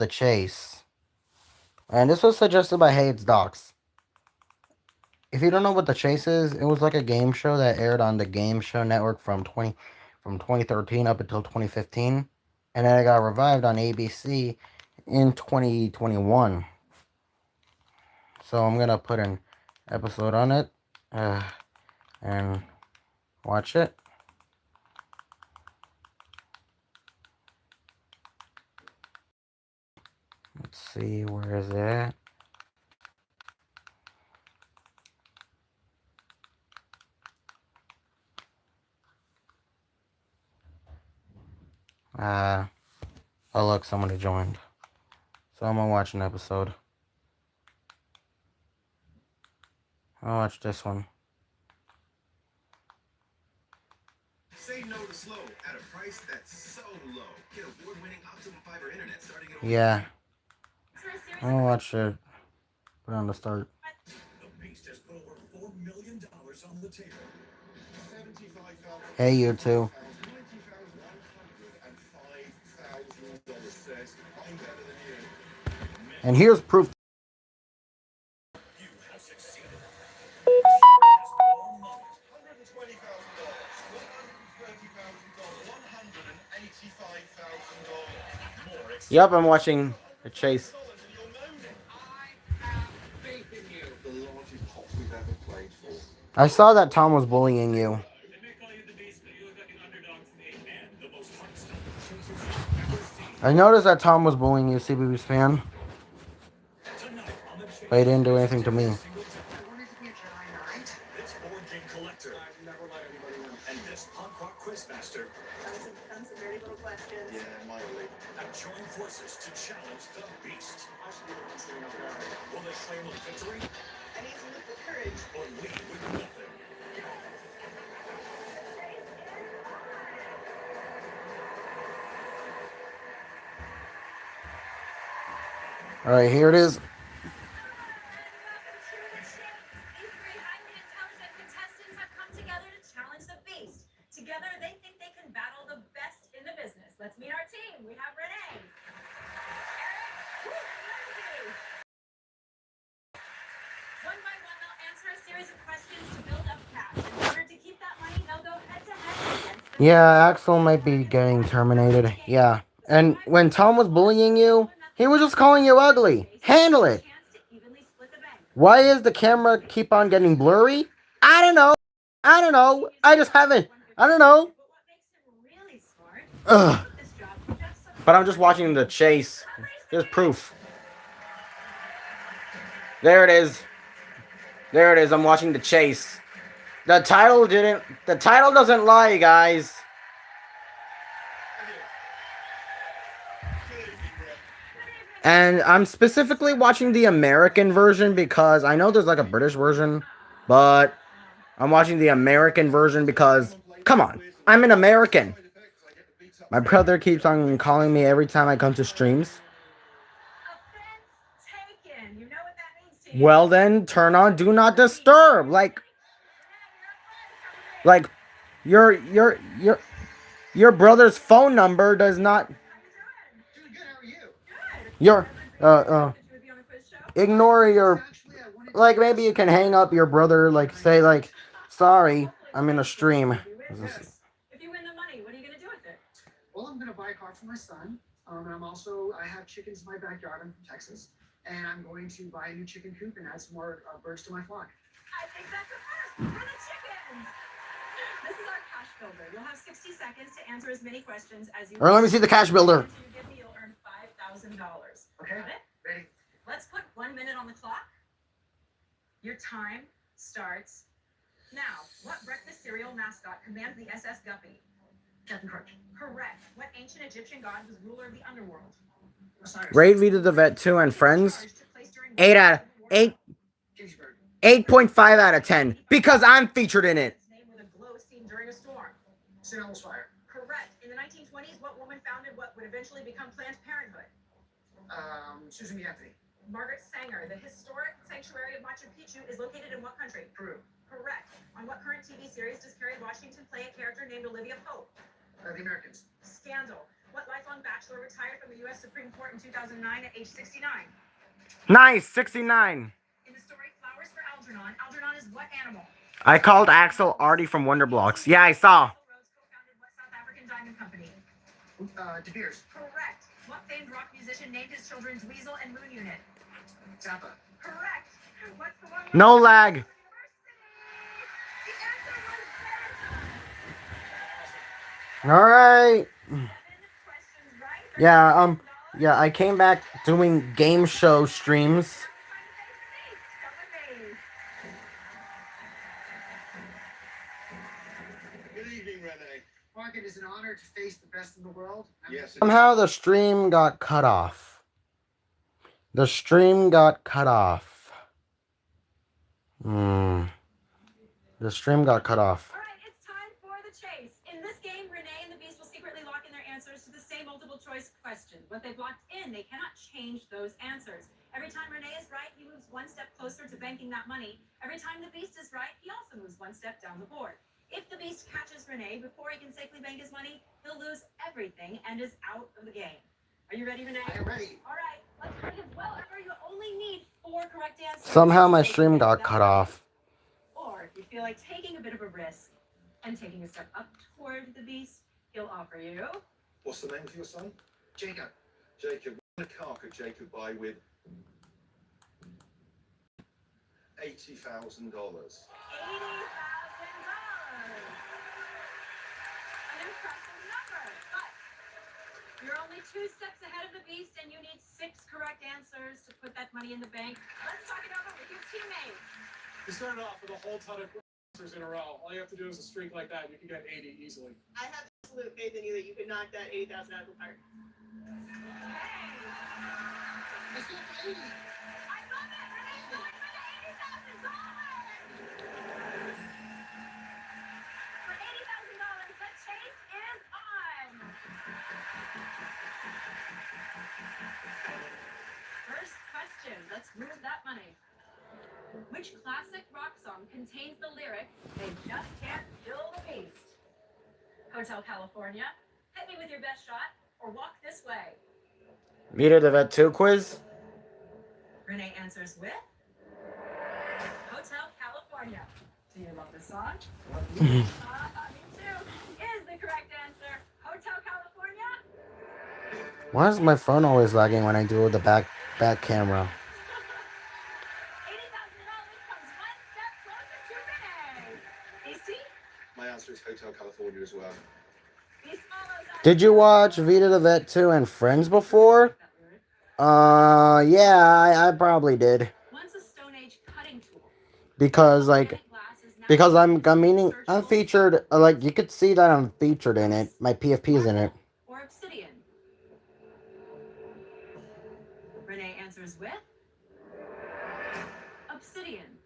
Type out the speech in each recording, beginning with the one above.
The Chase. And this was suggested by Hayes Docs. If you don't know what The Chase is, it was like a game show that aired on the Game Show Network from 2013 up until 2015. And then it got revived on ABC in 2021. So I'm gonna put an episode on it and watch it. Let's see, where is it? Oh look, somebody joined. So I'm gonna watch an episode. I'll watch this one. Say no to slow at a price that's so low. Get award-winning Optimum Fiber internet starting at yeah. I'm gonna watch it. Put it on the start. The Beast has put over $4 million on the table. Hey, you two. And here's proof. You have succeeded. Yep, I'm watching The Chase. I saw that Tom was bullying you. I noticed that Tom was bullying you, CBB's fan. But he didn't do anything to me. Join forces to challenge the Beast. Will they claim a victory? Anything with the courage, or leave with nothing? All right, here it is. Together, they think they can battle the best in the business. Let's meet our team. We have Renee, Eric, one by one, they'll answer a series of questions to build up cash. In order to keep that money, they'll go head to head against the Yeah, Axel might be getting terminated. Yeah. And when Tom was bullying you, he was just calling you ugly. Handle it. Why is the camera keep on getting blurry? I don't know. I just haven't. I don't know. Ugh. But I'm just watching The Chase. Here's proof. There it is. There it is. I'm watching The Chase. The title doesn't lie, guys. And I'm specifically watching the American version because I know there's like a British version, but I'm watching the American version because, come on, I'm an American. My brother keeps on calling me every time I come to streams. Well then, turn on Do Not Disturb. Like your brother's phone number does not. Ignore your. Like, maybe you can hang up your brother. Like, say like, sorry, I'm in a stream. If you win the money, what are you gonna do with it? Well, I'm gonna buy a car for my son. And I have chickens in my backyard. I'm from Texas. And I'm going to buy a new chicken coop and add some more birds to my flock. I think that's a first for the chickens. This is our cash builder. You'll have 60 seconds to answer as many questions as you Or let me see the cash builder. If you give me, you'll earn $5,000. Okay. Got it? Ready? Let's put 1 minute on the clock. Your time starts now. What breakfast cereal mascot commands the SS Guppy? Captain Crunch. Correct. What ancient Egyptian god was ruler of the underworld? Osiris. Rate Vita the Vet 2 and Friends. 8.5 out of 10 because I'm featured in it. Name with a glow seen during a storm. St. Elmo's Fire. Correct. In the 1920s, what woman founded what would eventually become Planned Parenthood? Susan B. Anthony. Margaret Sanger. The historic sanctuary of Machu Picchu is located in what country? Peru. Correct. On what current TV series does Kerry Washington play a character named Olivia Pope? The Americans. Scandal. What lifelong bachelor retired from the U.S. Supreme Court in 2009 at age 69? Nice, 69. In the story Flowers for Algernon, Algernon is what animal? I called Axel Artie from Wonderblocks. Yeah, I saw. Axl Rose co-founded what South African diamond company? De Beers. Correct. What famed rock musician named his children Dweezil and Moon Unit? Zappa. Correct. What's the one? No lag. University? The answer was Veritas. All right. 7 questions right. Yeah, I came back doing game show streams. Come with me. Good evening, Renee. Mark, it is an honor to face the best in the world. Yes. Somehow the stream got cut off. The stream got cut off. The stream got cut off. All right, it's time for the chase. In this game, Renee and the Beast will secretly lock in their answers to the same multiple choice question. What they've locked in, they cannot change those answers. Every time Renee is right, he moves one step closer to banking that money. Every time the Beast is right, he also moves one step down the board. If the Beast catches Renee before he can safely bank his money, he'll lose everything and is out of the game. Are you ready, Renee? I am ready. All right, let's play as well. Remember, you only need 4 correct answers. Somehow my stream got cut off. Or if you feel like taking a bit of a risk and taking a step up toward the Beast, he'll offer you. What's the name of your son? Jacob. Jacob. What kind of car could Jacob buy with $80,000? $80,000. An impressive number, but you're only 2 steps ahead of the Beast, and you need 6 correct answers to put that money in the bank. Let's talk it over with your teammates. You started off with a whole ton of answers in a row. All you have to do is a streak like that, and you can get 80 easily. I have absolute faith in you that you can knock that 80,000 out of the park. Let's go for 80. I love it! Renee's going for the $80,000! For $80,000, the chase is on! First question, let's move that money. Which classic rock song contains the lyric, "They just can't kill the Beast"? Hotel California, Hit Me With Your Best Shot, or Walk This Way? Vita the Vet 2 quiz? Renee answers with Hotel California. Do you love this song? Me too. Is the correct answer Hotel California? Why is my phone always lagging when I do the back camera? $80,000 comes one step closer to Renee. Beastie? My answer is Hotel California as well. Beast follows up. Did you watch Vita the Vet 2 and Friends before? Yeah, I probably did. Once a Stone Age cutting tool. Because I'm featured, you could see that I'm featured in it. My PFP is in it. Or obsidian. Renee answers with obsidian.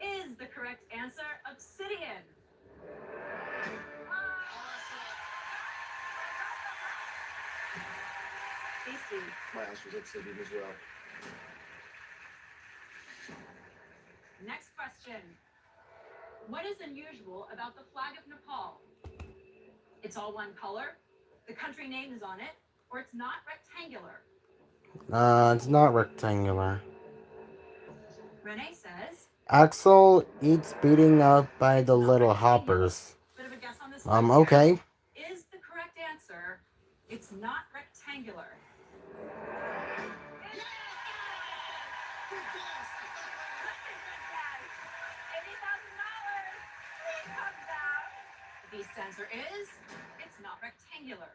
Is the correct answer obsidian? Tasty. My answer is Obsidian as well. Next question. What is unusual about the flag of Nepal? It's all one color, the country name is on it, or it's not rectangular. It's not rectangular. Renee says. Axel eats beating up by the little hoppers. Bit of a guess on this one. Okay. Is the correct answer, it's not rectangular. The Beast's answer is, it's not rectangular.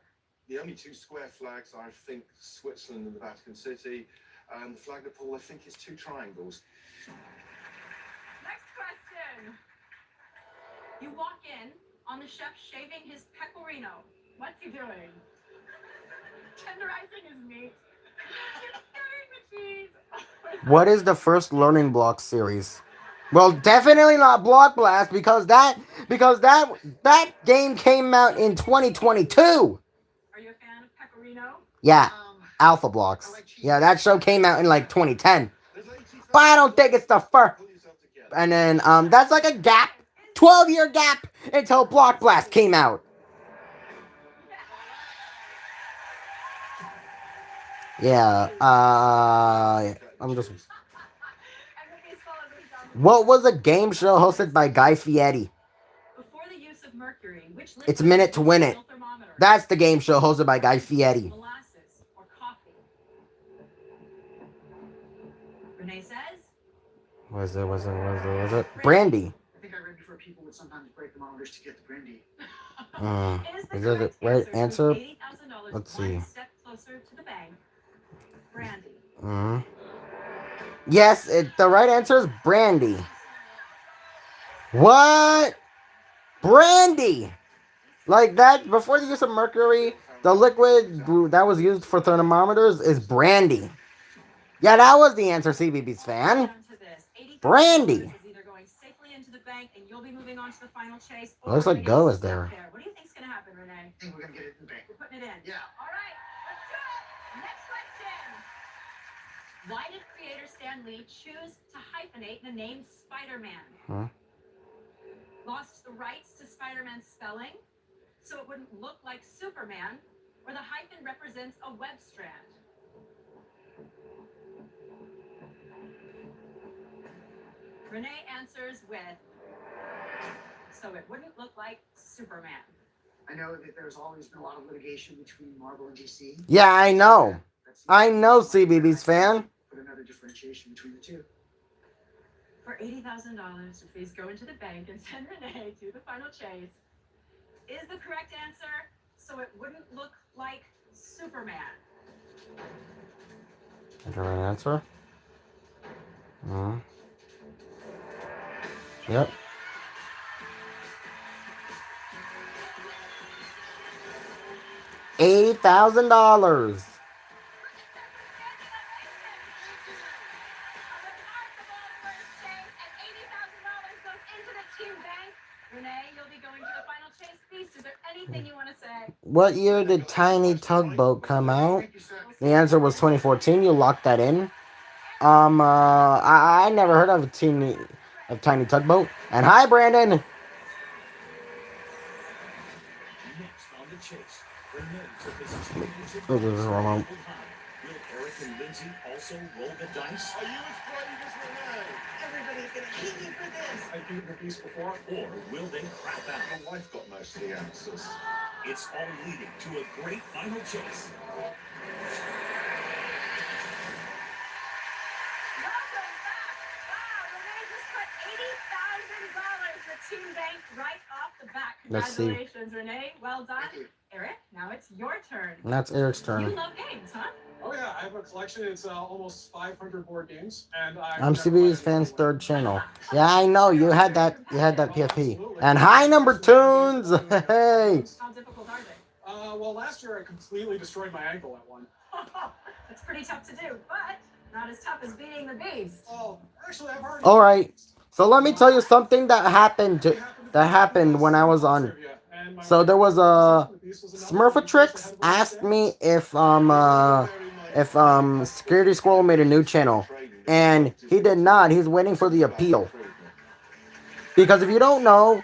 The only 2 square flags are, I think, Switzerland and the Vatican City. And the flag of Nepal, I think, is 2 triangles. Next question. You walk in on the chef shaving his pecorino. What's he doing? Tenderizing his meat. Stirring the cheese. What is the first Learning Block series? Well, definitely not Block Blast because that game came out in 2022. Are you a fan of pecorino? Yeah, Alpha Blocks. Yeah, that show came out in 2010. But I don't think it's the first. And then that's like a gap, 12-year gap until Block Blast came out. Yeah. I'm just. And the beast follows with John. What was a game show hosted by Guy Fieri? Before the use of mercury, which It's liquid Minute to was Win the It. final thermometer? That's the game show hosted by Guy Fieri. Molasses or coffee? Renee says Was it? Brandy. I think I read before people would sometimes break thermometers to get the brandy. it Is the that the correct right answer? with $80,000 Let's one see. step closer to the bank. Brandy. Yes, the right answer is Brandy. What? Brandy! Like that, before the use of mercury, the liquid that was used for thermometers is brandy. Yeah, that was the answer, CBB's fan. Down to this. $80,000 Brandy. is either going safely into the bank and you'll be moving on to the final chase. It looks or like we're gonna Go get is there. stuck What do you think's gonna happen, Renee? I think we're gonna get it in the bank. We're putting it in. Yeah. All right, let's do it. Next question. Why did creator Stan Lee choose to hyphenate the name Spider-Man? Huh? Lost the rights to Spider-Man's spelling, so it wouldn't look like Superman, or the hyphen represents a web strand? Renee answers with, so it wouldn't look like Superman. I know that there's always been a lot of litigation between Marvel and DC. Yeah, I know. That's- I know, CBB's fan. Put another differentiation between the two. For $80,000 to please go into the bank and send Renee to the final chase is the correct answer, so it wouldn't look like Superman. Is that right answer? Yep. $80,000. Renee, you'll be going to the final chase feast. Is there anything you want to say? What year did Tiny Tugboat come out? Thank you, sir. The answer was 2014. You locked that in. I never heard of Tiny Tugboat. And hi, Brandon. Next on the chase, Renee took his championship Oh, this is wrong. high. Will Eric and Lindsay also roll the dice? Are you as brave as Renee? Everybody's gonna hate you for this. I've beaten the beast before. Or will they crap out? My wife got most of the answers. It's all leading to a great final chase. Welcome back. Wow, Renee just put $80,000 the team bank right off the bat. Let's see. Congratulations, Renee. Well done. Thank you. Eric, now it's your turn. And that's Eric's You turn. love games, huh? Oh yeah, I have a collection. It's almost 500 board games, and I'm CB's fan's third channel. Yeah, I know. You had that PSP. And hi, Number Tunes. Hey. How difficult are they? Well, last year I completely destroyed my ankle at one. It's pretty tough to do, but not as tough as beating the beast. Oh, actually, I've heard. All right. So let me tell you something that happened when I was on. So there was a Smurfatrix asked me if Security Squirrel made a new channel, and he did not. He's waiting for the appeal. Because if you don't know,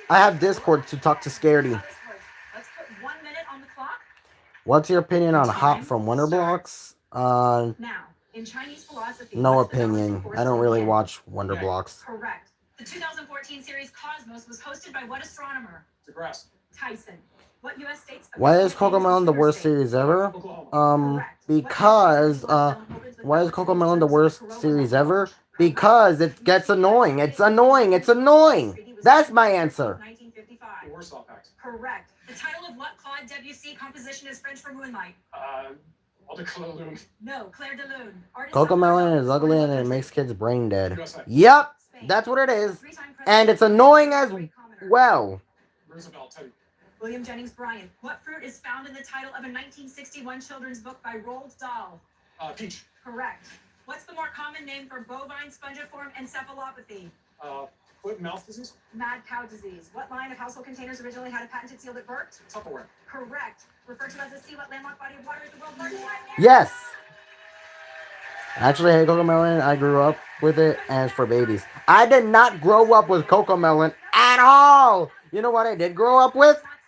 I have Discord to talk to Scaredy. Let's put 1 minute on the clock. What's your opinion on Hop from Wonderblocks? Now, in Chinese philosophy, No what's the opinion. balancing force I don't of really yin? watch Wonderblocks. Correct. The 2014 series Cosmos was hosted by what astronomer? DeGrasse, Tyson. What U.S. states? Why is Cocomelon the worst series ever? Oklahoma. Because why is Cocomelon the worst series ever? Because it gets annoying. It's annoying. It's annoying. That's my answer. 1955. The Warsaw Pact. Correct. The title of what Claude Debussy composition is French for moonlight? Eau de Cologne. No, Claire de Lune. Cocomelon is ugly and it makes kids brain dead. USA. Yep, that's what it is. And it's annoying as well. Roosevelt, Teddy. William Jennings Bryan. What fruit is found in the title of a 1961 children's book by Roald Dahl? Peach. Correct. What's the more common name for bovine spongiform encephalopathy? Foot and mouth disease. Mad cow disease. What line of household containers originally had a patented seal that burped? Tupperware. Correct. Referred to as the sea, what landlocked body of water is the world's largest land? Yes. Actually, hey, Cocomelon, I grew up with it, and it's for babies. I did not grow up with Cocomelon at all. You know what I did grow up with? Not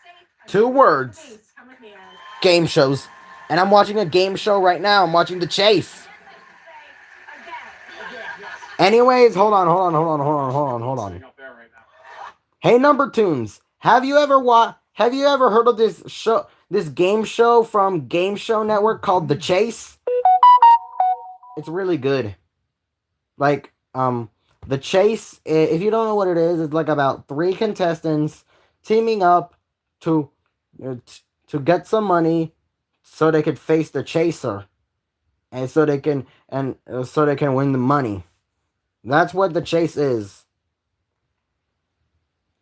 safe. 2 words. Come with me, Ed. Game shows. And I'm watching a game show right now. I'm watching The Chase. Anyways, hold on. Sitting up there right now. Hey, Number Tunes, have you ever heard of this show, this game show from Game Show Network called The Chase? It's really good. Like, The Chase, if you don't know what it is, it's like about 3 contestants teaming up to get some money so they could face the chaser, and so they can win the money. That's what The Chase is.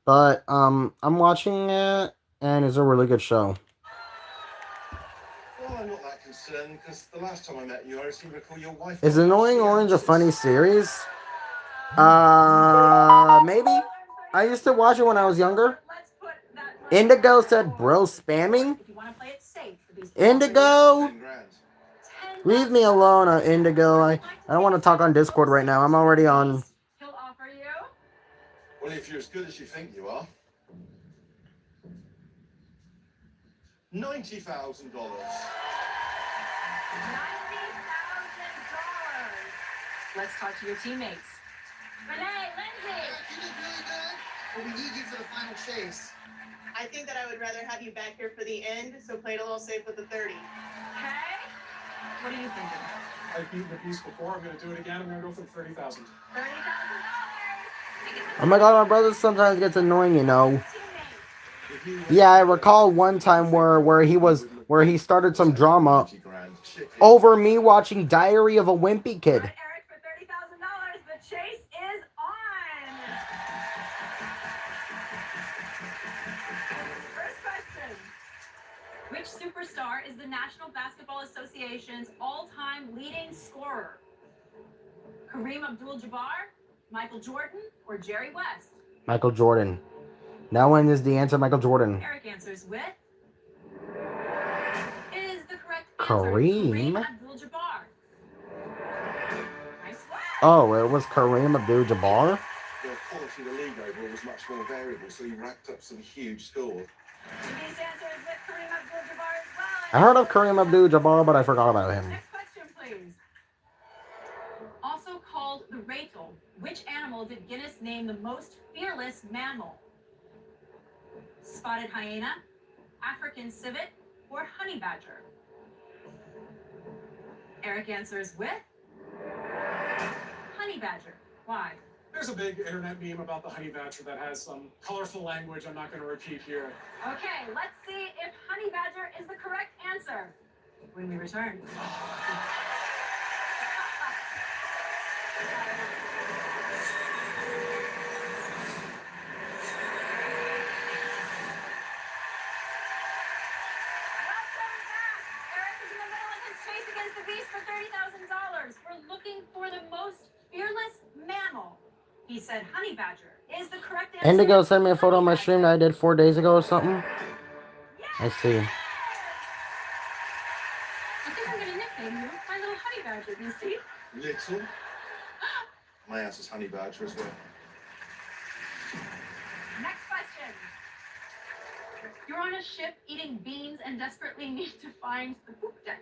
But I'm watching it, and it's a really good show. Well, I'm not that concerned because the last time I met you, I seem to recall your wife. Is Annoying Orange a funny series? Maybe. I used to watch it when I was younger. Indigo said, "Bro, spamming." If you want to play it safe for these Indigo, 10 grand. leave me alone on Indigo. I don't want to talk on Discord right now. I'm already on. He'll offer you Well, if you're as good as you think you are. $90,000. $90,000. Let's talk to your teammates. Renee, Lindsay. You did really good, but we need you for the final chase. I think that I would rather have you back here for the end, so play it a little safe with the 30. Okay. What are you thinking? I've beaten the beast before. I'm going to do it again. I'm going to go for the 30,000. $30,000. Oh my god, my brother sometimes gets annoying, you know. Teammate. If you Yeah, I recall one time where he started some drama 20 grand. Chicken. over me watching Diary of a Wimpy Kid. Eric, for $30,000, the chase is on. First question. Which superstar is the National Basketball Association's all-time leading scorer? Kareem Abdul-Jabbar, Michael Jordan, or Jerry West? Michael Jordan. That one is the answer, Michael Jordan. Eric answers with is the correct answer. Kareem? Abdul-Jabbar. Nice work. Oh, it was Kareem Abdul-Jabbar? The quality of the league overall was much more variable, so you racked up some huge scores. These answers with Kareem Abdul-Jabbar as well. I heard of Kareem Abdul-Jabbar, but I forgot about him. Next question, please. Also called the ratel, which animal did Guinness name the most fearless mammal? Spotted hyena, African civet, or honey badger? Eric answers with honey badger. Why? There's a big internet meme about the honey badger that has some colorful language I'm not going to repeat here. Okay, let's see if honey badger is the correct answer when we return. Welcome back. Eric is in the middle of his chase against the beast for $30,000. We're looking for the most fearless mammal. He said honey badger is the correct answer. Indigo sent me a photo of my stream that I did 4 days ago or something. I see. I think I'm gonna nickname you my little honey badger, Beastie. Little. My answer's honey badger as well. Next question. You're on a ship eating beans and desperately need to find the poop deck.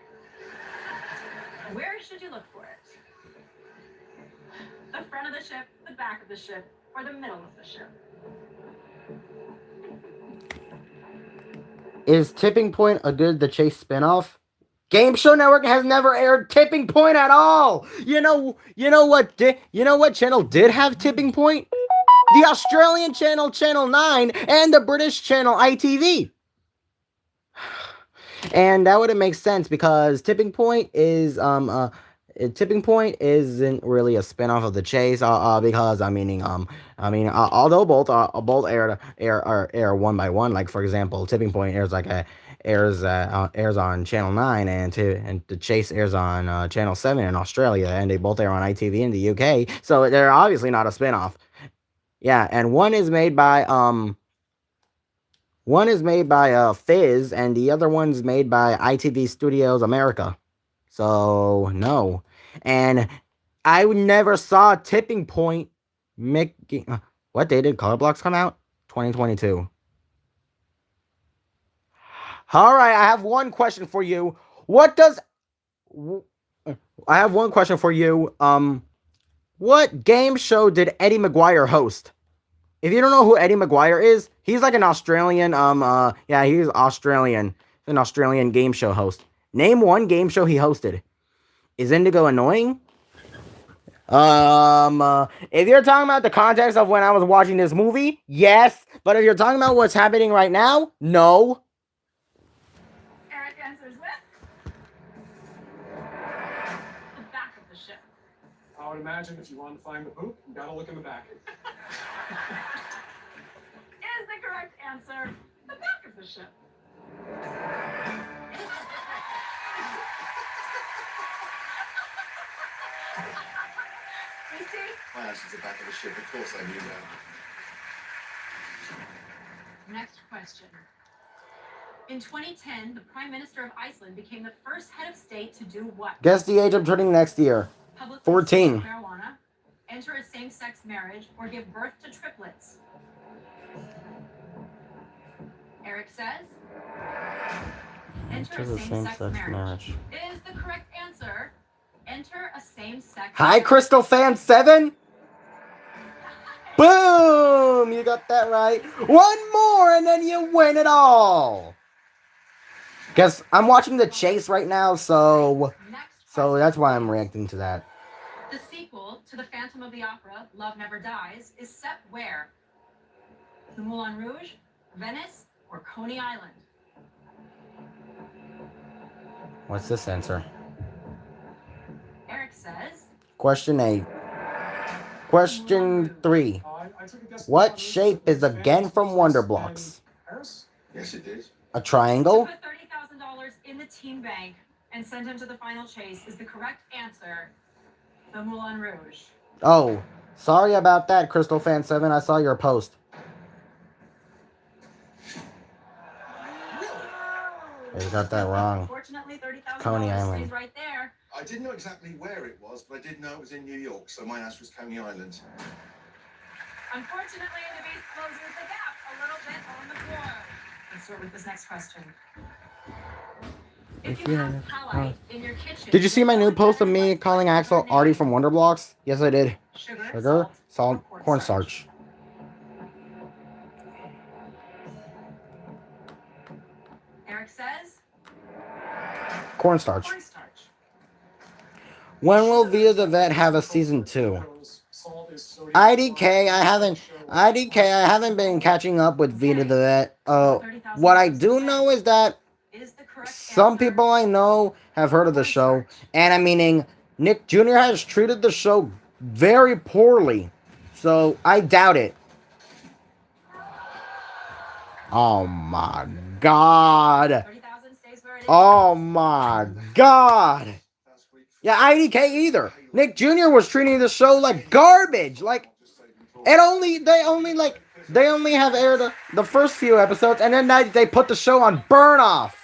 Where should you look for it? The front of the ship, the back of the ship, or the middle of the ship? Is Tipping Point a good The Chase spinoff? Game Show Network has never aired Tipping Point at all. You know what channel did have Tipping Point? The Australian channel, Channel 9, and the British channel, ITV. And that wouldn't make sense because Tipping Point isn't really a spinoff of The Chase. Because although both air one by one. Like for example, Tipping Point airs on Channel 9, and The Chase airs on Channel 7 in Australia, and they both air on ITV in the UK. So they're obviously not a spinoff. Yeah, and one is made by Fizz, and the other one's made by ITV Studios America. So no, and I never saw Tipping Point. What day did Color Blocks come out? 2022. All right, I have one question for you. What does? I have one question for you. What game show did Eddie McGuire host? If you don't know who Eddie McGuire is, he's like an Australian. Yeah, he's Australian. An Australian game show host. Name one game show he hosted. Is Indigo annoying? If you're talking about the context of when I was watching this movie, yes. But if you're talking about what's happening right now, no. Eric answers with the back of the ship. I would imagine if you want to find the poop, you gotta look in the back. Is the correct answer the back of the ship? BC? My answer's the back of the ship. Of course I knew that. Next question. In 2010, the Prime Minister of Iceland became the first head of state to do what? Guess the age I'm turning next year. Publicly 14. smoke marijuana, enter a same-sex marriage, or give birth to triplets. Eric says, enter a same-sex marriage. Is the correct answer, enter a same-sex Hi, Crystal Fan 7. Boom! You got that right. One more, and then you win it all. Guess I'm watching The Chase right now, so that's why I'm reacting to that. The sequel to The Phantom of the Opera, Love Never Dies, is set where? The Moulin Rouge, Venice, or Coney Island? What's this answer? Eric says, Question 8. Question 3. I took a guess. What shape is again from Wonder Blocks? Paris? Yes, it did. A triangle? put $30,000 in the team bank and send him to the final chase is the correct answer. The Moulin Rouge. Oh, sorry about that, Crystal Fan 7. I saw your post. You got that wrong. Unfortunately, $30,000 Coney Island. stays right there. I didn't know exactly where it was, but I did know it was in New York, so my answer was Coney Island. Unfortunately, the beast closes the gap a little bit on the floor. Let's start with this next question. If you have palite in your kitchen, Did you see my new post of me calling Axel Artie from Wonder Blocks? Yes, I did. sugar, Salt, or cornstarch. Eric says Cornstarch. cornstarch. When will Via the Vet have a season 2? IDK, I haven't been catching up with Vita the Vet. What I do know is that Is the correct some answer people I know have heard of the show, and I'm meaning Nick Jr. has treated the show very poorly, so I doubt it. Oh my god. 30,000 stays where it is. Oh my god. Yeah, IDK either. Nick Jr. was treating the show like garbage. Like, they only have aired the first few episodes, and then they put the show on burn off.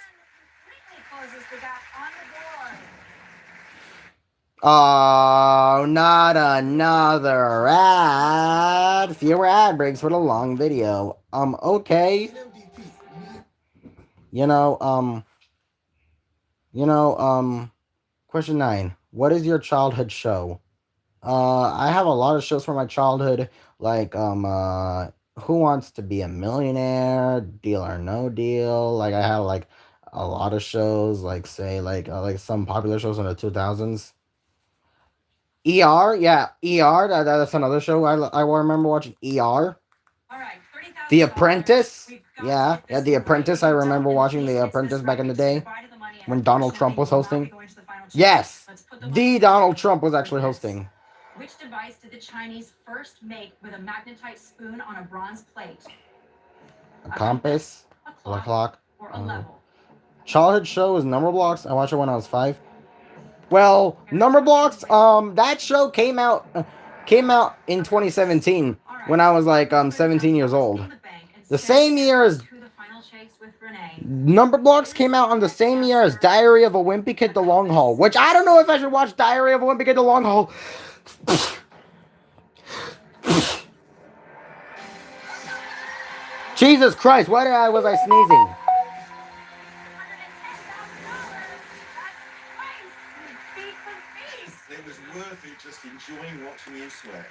Completely closes the gap on the board. Oh, not another ad. Fewer ad breaks for the long video. Okay. Question 9. What is your childhood show? I have a lot of shows from my childhood, like, Who Wants to Be a Millionaire, Deal or No Deal. Like, I have, like, a lot of shows, like, say, like some popular shows in the 2000s. ER, yeah, ER, that's another show I remember watching. ER. All right, $30,000. The Apprentice. We've got Yeah, to get yeah, this The right. Apprentice. I If you remember don't, watching then The please Apprentice get back in the this right. day You divided the money, and when Donald Trump was unfortunately, you will not be hosting. going to the final chase. Yes, Let's put the the money Donald away Trump was for actually this. hosting. Which device did the Chinese first make with a magnetite spoon on a bronze plate? A compass, a a clock, clock. or a level? Childhood show is Number Blocks. I watched it when I was 5. Well, Number Blocks, that show came out in 2017 when I was like 17 years old. The same year as Number Blocks came out on the same year as Diary of a Wimpy Kid: The Long Haul, which I don't know if I should watch Diary of a Wimpy Kid: The Long Haul. Jesus Christ, why was I sneezing? it was worth it just enjoying watching you sweat.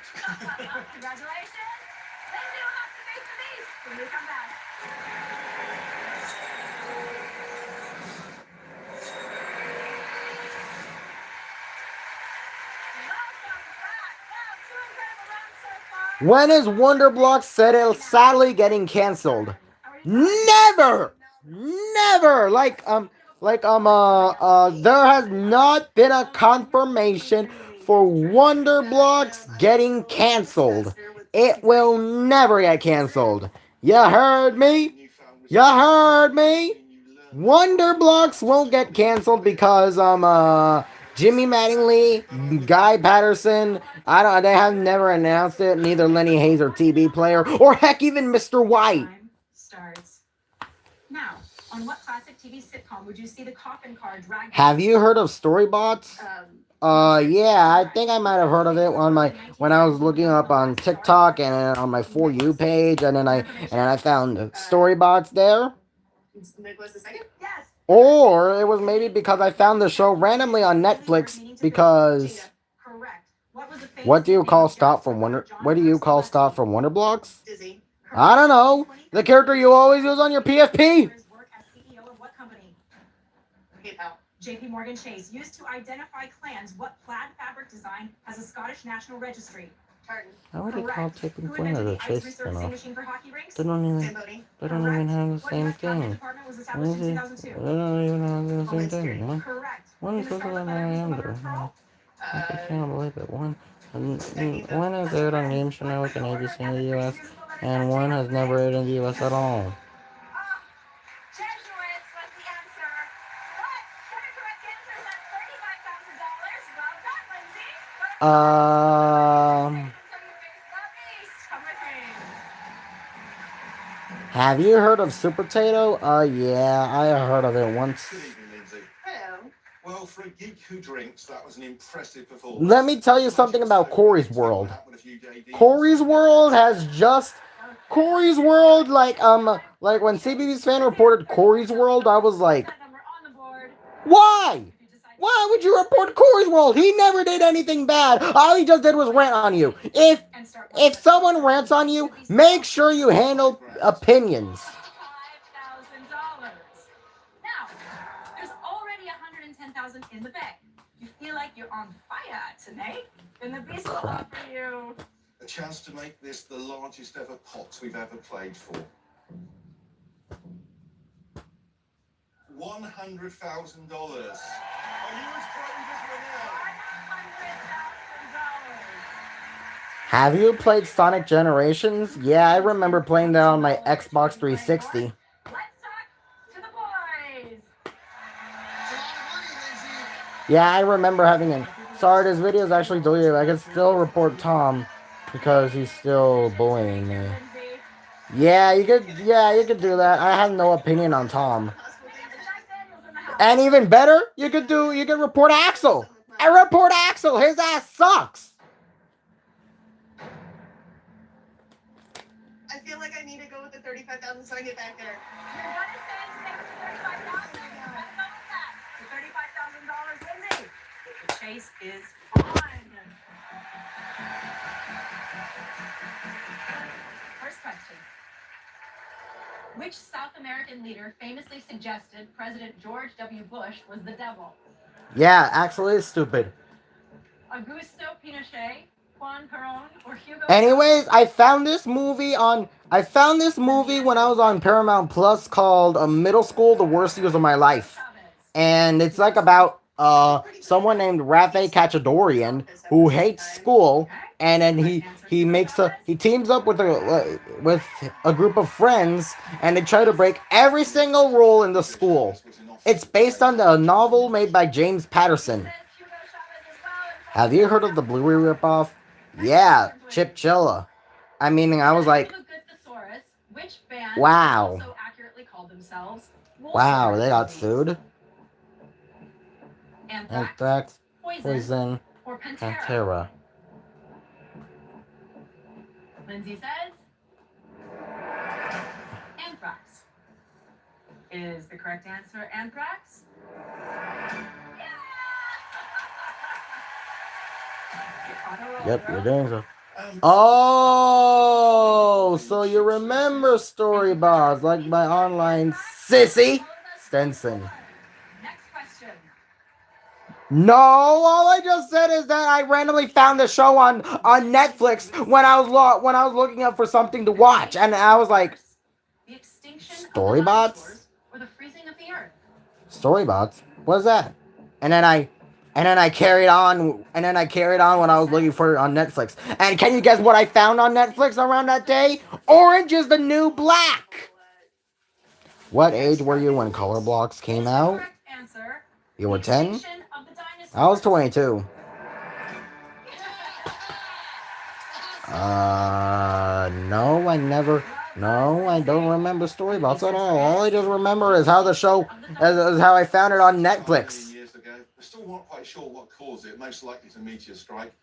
Congratulations. Lindsay will have to face the beast when we come back. Welcome back. Wow, two incredible rounds so far. When is Wonderblock sadly getting canceled? Never, never. There has not been a confirmation for Wonderblocks getting canceled. It will never get canceled. You heard me? You heard me? Wonderblocks won't get canceled because Jimmy Mattingly, Guy Patterson, they have never announced it, neither Lenny Hayes or TB Player, or heck even Mr. White. Time starts now. On what classic TV sitcom would you see the coffin car dragged? Have you heard of Storybots? Yeah, I think I might have heard of it when I was looking up on TikTok and on my For You page, and then I found Storybots there. Nicholas II? Yes. Or it was maybe because I found the show randomly on Netflix because Correct. what do you call Stop from Wonderblocks? Dizzy. I don't know. The character you always use on your PSP. Work as CEO of what company? PayPal. JP Morgan Chase used to identify clans. What plaid fabric design has a Scottish National Registry? Tartan. How would they call taking Who point of invented the the ice chase resurfacing spinoff? machine for hockey rinks? They don't even Zamboni. have the What same US cabinet thing. department was established in They 2002? don't even have the same Homeland thing, Security. you know? Correct. One In is the supposed to Scarlet let Letter, I who's the am mother of there. Pearl? I can't believe it. One has aired on Game Show Network and ABC in the US, and one has never aired in the US at all. Jesuits was the answer. But seven correct answers, that's $35,000. Well done, Lindsay. Um, Until you face the beast. Come with me. have you heard of Super Potato? Yeah, I heard of it once. Good evening, Lindsay. Hello. Well, for a geek who drinks, that was an impressive performance. Let me tell you something about Corey's World. Corey's World, like when CBB's fan reported Corey's World, I was like, That number on the board. why? If you decide to Why would you report Corey's World? He never did anything bad. All he just did was rant on you. and start If someone rants on you, make sure you handle opinions. $5,000. Now, there's already $110,000 in the bank. You feel like you're on fire tonight? Then the beast will offer you. A chance to make this the largest ever pot we've ever played for. $100,000. Are you as frightened as Renee? $100,000. Have you played Sonic Generations? Yeah, I remember playing that on my Xbox 360. Let's talk to the boys. Yeah, I remember having it. Sorry, this video is actually deleted. I can still report Tom because he's still bullying me. Lindsay. Yeah, you could do that. I have no opinion on Tom. Jack Daniels in the house. And even better, you could report Axel. I report Axel. His ass sucks. I feel like I need to go with the 35,000 so I get back there. You're gonna say stay with the $35,000. Let's go with that. The $35,000, Lindsay. The chase is on. First question. Which South American leader famously suggested President George W. Bush was the devil? Yeah, Axel is stupid. Augusto Pinochet, Juan Perón, or Hugo? Anyways, I found this movie when I was on Paramount Plus called Middle School: The Worst Years of My Life. And it's like about someone named Rafe Kachadorian who hates school, and then he teams up with a group of friends, and they try to break every single rule in the school. It's based on the novel made by James Patterson. Have you heard of the Blu-ray ripoff? Yeah, Chip Chilla. I mean, I was like, Which band wow. also accurately called themselves wow, they got sued. Anthrax, Anthrax, Poison, Poison, or Pantera? Pantera. Lindsay says Anthrax. Is the correct answer Anthrax? Yeah! Yep, you're doing so. Um, Oh, so you remember Storybots like my online sissy Stenson. Next question. No, all I just said is that I randomly found the show on Netflix when I was looking up for something to watch, and I was like, The extinction of the Storybots? dinosaurs or the freezing of the earth. Storybots? What's that? And then I carried on when I was looking for it on Netflix. And can you guess what I found on Netflix around that day? Orange is the New Black. What age were you when Color Blocks came Is the out? correct answer You were the 10? extinction of the dinosaurs? I was 22. No, I never. No, I don't remember Storybots at all. All I just remember is how the show, is how I found it on Netflix. Years ago. We're still not quite sure what caused it. Most likely to meteor strike.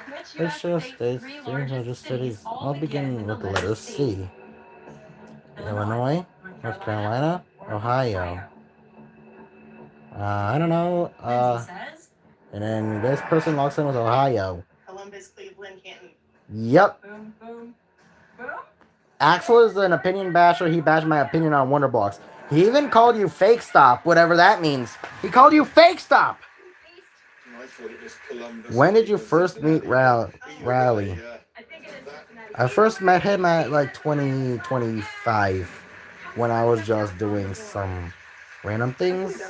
Next question. Which US states, three largest cities, all begin with the letter C. Illinois, North Carolina, Ohio. I don't know. Lindsay says, And then this person locks in with Ohio. Columbus, Cleveland, Canton. Yep. boom, boom, boom. Axel is an opinion basher. He bashed my opinion on Wonder Blocks. He even called you Fake Stop, whatever that means. He called you Fake Stop. I thought it was Columbus. When did you first meet Raleigh? I think it is Cincinnati. I first met him at like 2025 when I was just doing some random things.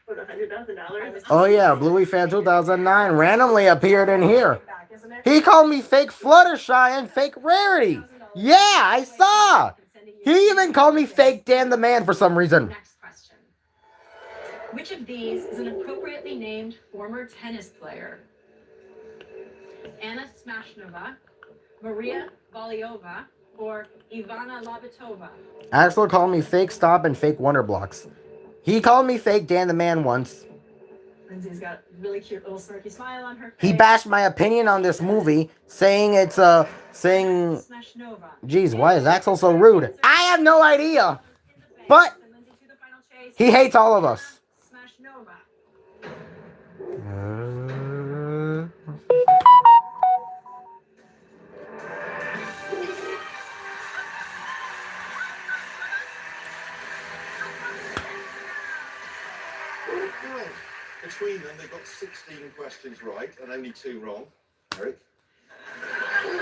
For $100,000. Oh yeah, Bluey Fan 2009 randomly appeared in here. He called me Fake Fluttershy and Fake Rarity. Yeah, I saw. He even called me Fake Dan the Man for some reason. Next question. Which of these is an appropriately named former tennis player? Anna Smashnova, Maria Valiova, or Ivana Labitova? Axel called me Fake Stop and Fake Wonder Blocks. He called me Fake Dan the Man once. Lindsay's got a really cute little smirky smile on her face. He bashed my opinion on this movie, saying it's saying, Smashnova. geez, why is Axel so rude? I have no idea, but Lindsay to the final chase. he hates all of us. Smashnova. Well, between them, they got 16 questions right and only 2 wrong. Eric?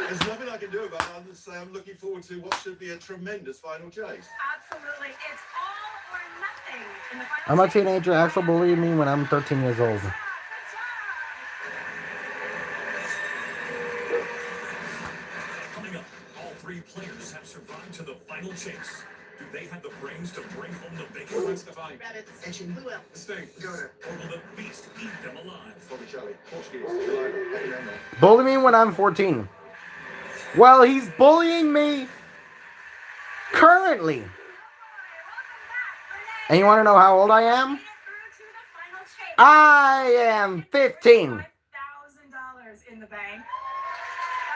There's nothing I can do about it other than say I'm looking forward to what should be a tremendous final chase. Absolutely. It's all or nothing in the final I'm a chase. teenager. Axel bullied me when I'm 13 years old. Coming up, all 3 players have survived to the final chase. Do they have the brains to bring home the bacon? Gwen Stefani. Rabbits. Etching. Who else? The Sting. Go to. Or will the beast eat them alive? Botticelli, Portuguese, July, Eddie Remmer. Bully me when I'm 14. Well, he's bullying me currently. And you want to know how old I am? I am 15. $5,000 in the bank. That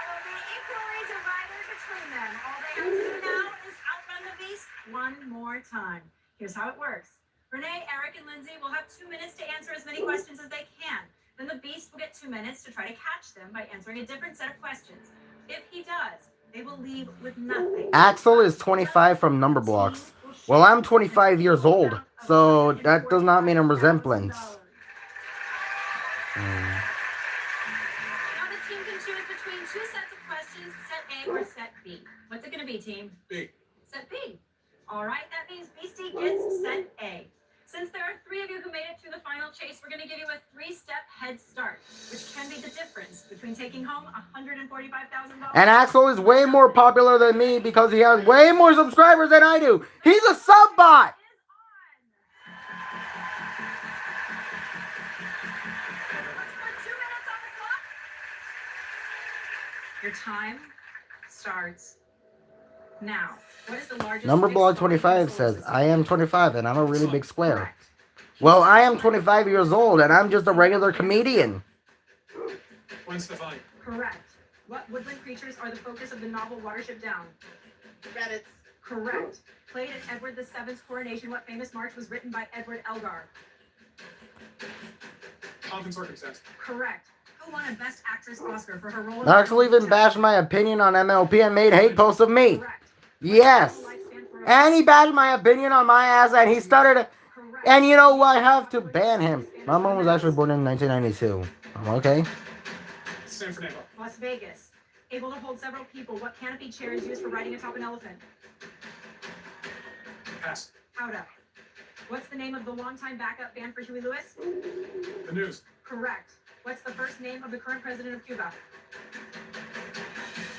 will be equally divided between them. All they have to do now is outrun the beast one more time. Here's how it works. Renee, Eric, and Lindsay will have 2 minutes to answer as many questions as they can. Then the beast will get 2 minutes to try to catch them by answering a different set of questions. If he does, they will leave with nothing. Axel is 25 from Number Blocks. Well, I'm 25 years old, so that does not mean a resemblance. Now the team can choose between 2 sets of questions, set A or set B. What's it going to be, team? B. Set B. All right, that means Beastie gets set A. Since there are 3 of you who made it through the final chase, we're going to give you a 3-step head start, which can be the difference between taking home $145,000. And Axel is way more popular than me because he has way more subscribers than I do. He's a sub bot. Your time starts now. What is the largest Number Block fixed-point 25 dinosaur says, I am 25 and I'm a really big square. Correct. Well, I am 25 years old and I'm just a regular comedian. Gwen Stefani. Correct. What woodland creatures are the focus of the novel Watership Down? Rabbits. Correct. Played at Edward VII's coronation, what famous march was written by Edward Elgar? Pomp and circumstance. Correct. Who won a Best Actress Oscar for her role in Actually, even bashed my opinion on MLP and made hate posts of me. Correct. Yes. Lifespan for a- And he bashed my opinion on my ass, and he started. Correct. And you know what? I have to ban him. My mom was actually born in 1992. Okay. San Fernando. Las Vegas. Able to hold several people, what canopy chair is used for riding atop an elephant? Pass. Howda. What's the name of the longtime backup band for Huey Lewis? The news. Correct. What's the first name of the current president of Cuba?